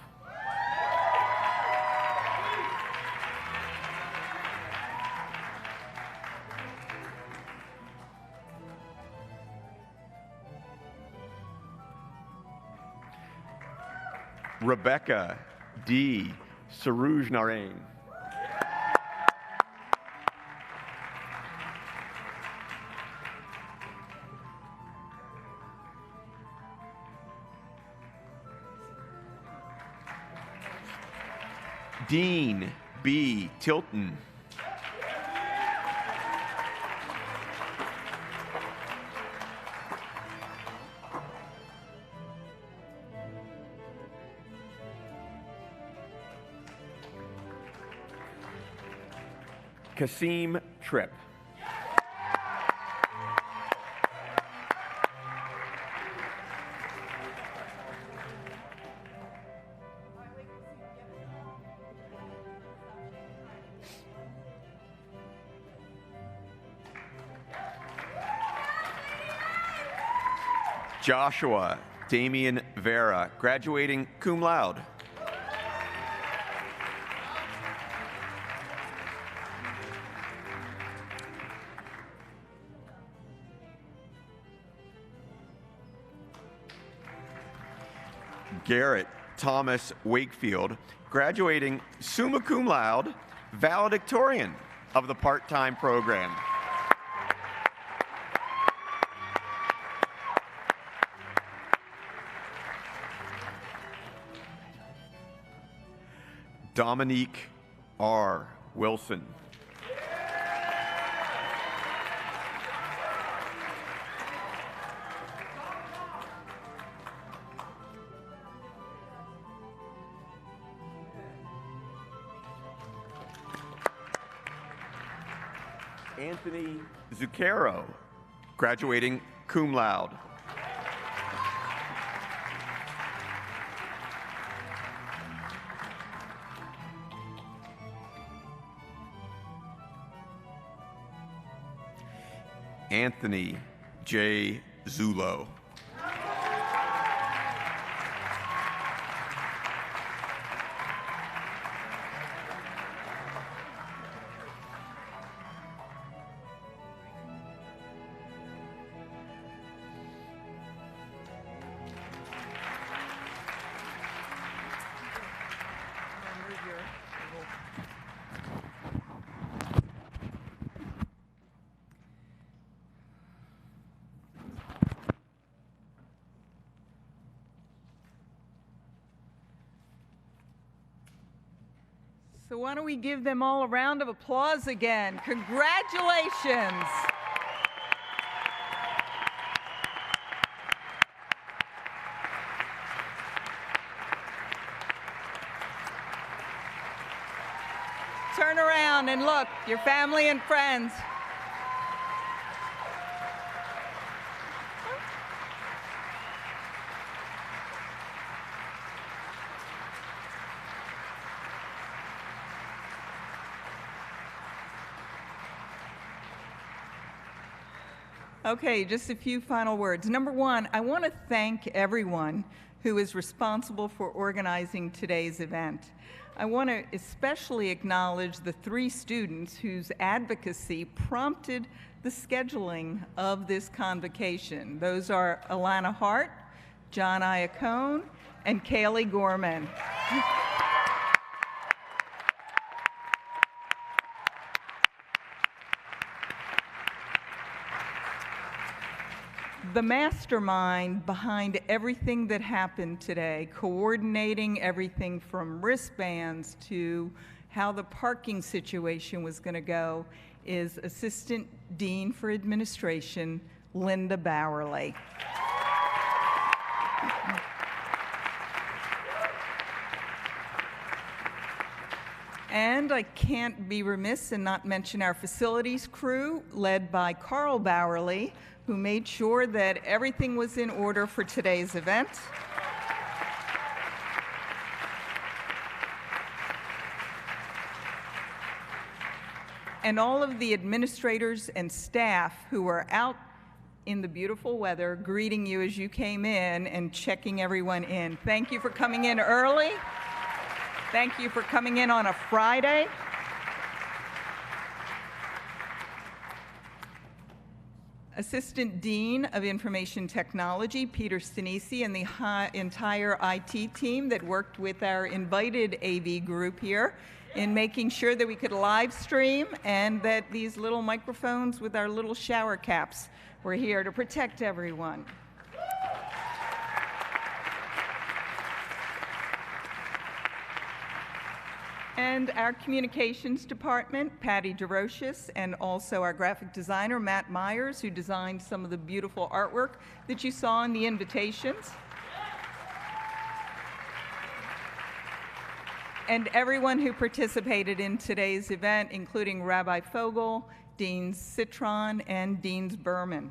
Rebecca D. Sarujnarain. Dean B. Tilton. Kasim Tripp. Joshua Damian Vera, graduating cum laude. Garrett Thomas Wakefield, graduating summa cum laude, valedictorian of the part-time program. Dominique R. Wilson. Anthony Zucchero, graduating cum laude. Anthony J. Zulo. So why don't we give them all a round of applause again? Congratulations. Turn around and look, your family and friends. Okay, just a few final words. Number one, I want to thank everyone who is responsible for organizing today's event. I want to especially acknowledge the 3 students whose advocacy prompted the scheduling of this convocation. Those are Alana Hart, John Iacone, and Kaylee Gorman. The mastermind behind everything that happened today, coordinating everything from wristbands to how the parking situation was going to go, is Assistant Dean for Administration, Linda Bowerly. And I can't be remiss and not mention our facilities crew, led by Carl Bowerly, who made sure that everything was in order for today's event. And all of the administrators and staff who were out in the beautiful weather greeting you as you came in and checking everyone in. Thank you for coming in early. Thank you for coming in on a Friday. Assistant Dean of Information Technology, Peter Sinisi, and the entire IT team that worked with our invited AV group here in making sure that we could live stream and that these little microphones with our little shower caps were here to protect everyone. And our communications department, Patty DeRoches, and also our graphic designer, Matt Myers, who designed some of the beautiful artwork that you saw in the invitations. And everyone who participated in today's event, including Rabbi Fogel, Deans Citron, and Deans Berman.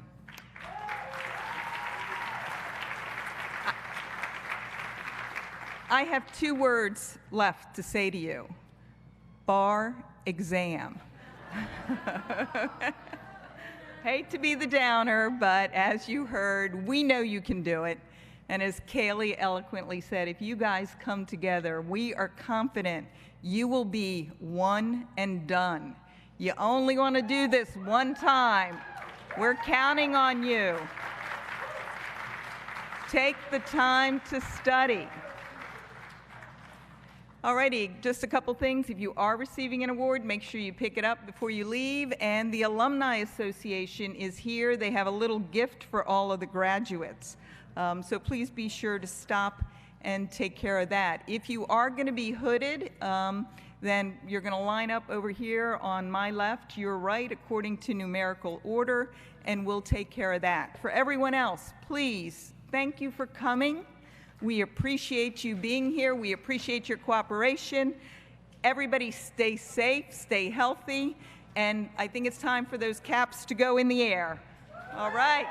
I have 2 words left to say to you. Bar exam. Hate to be the downer, but as you heard, we know you can do it. And as Kaylee eloquently said, if you guys come together, we are confident you will be one and done. You only want to do this one time. We're counting on you. Take the time to study. Alrighty, just a couple things. If you are receiving an award, make sure you pick it up before you leave. And the Alumni Association is here. They have a little gift for all of the graduates. So please be sure to stop and take care of that. If you are going to be hooded, then you're going to line up over here on my left, your right, according to numerical order, and we'll take care of that. For everyone else, please, thank you for coming. We appreciate you being here. We appreciate your cooperation. Everybody stay safe, stay healthy, and I think it's time for those caps to go in the air. All right.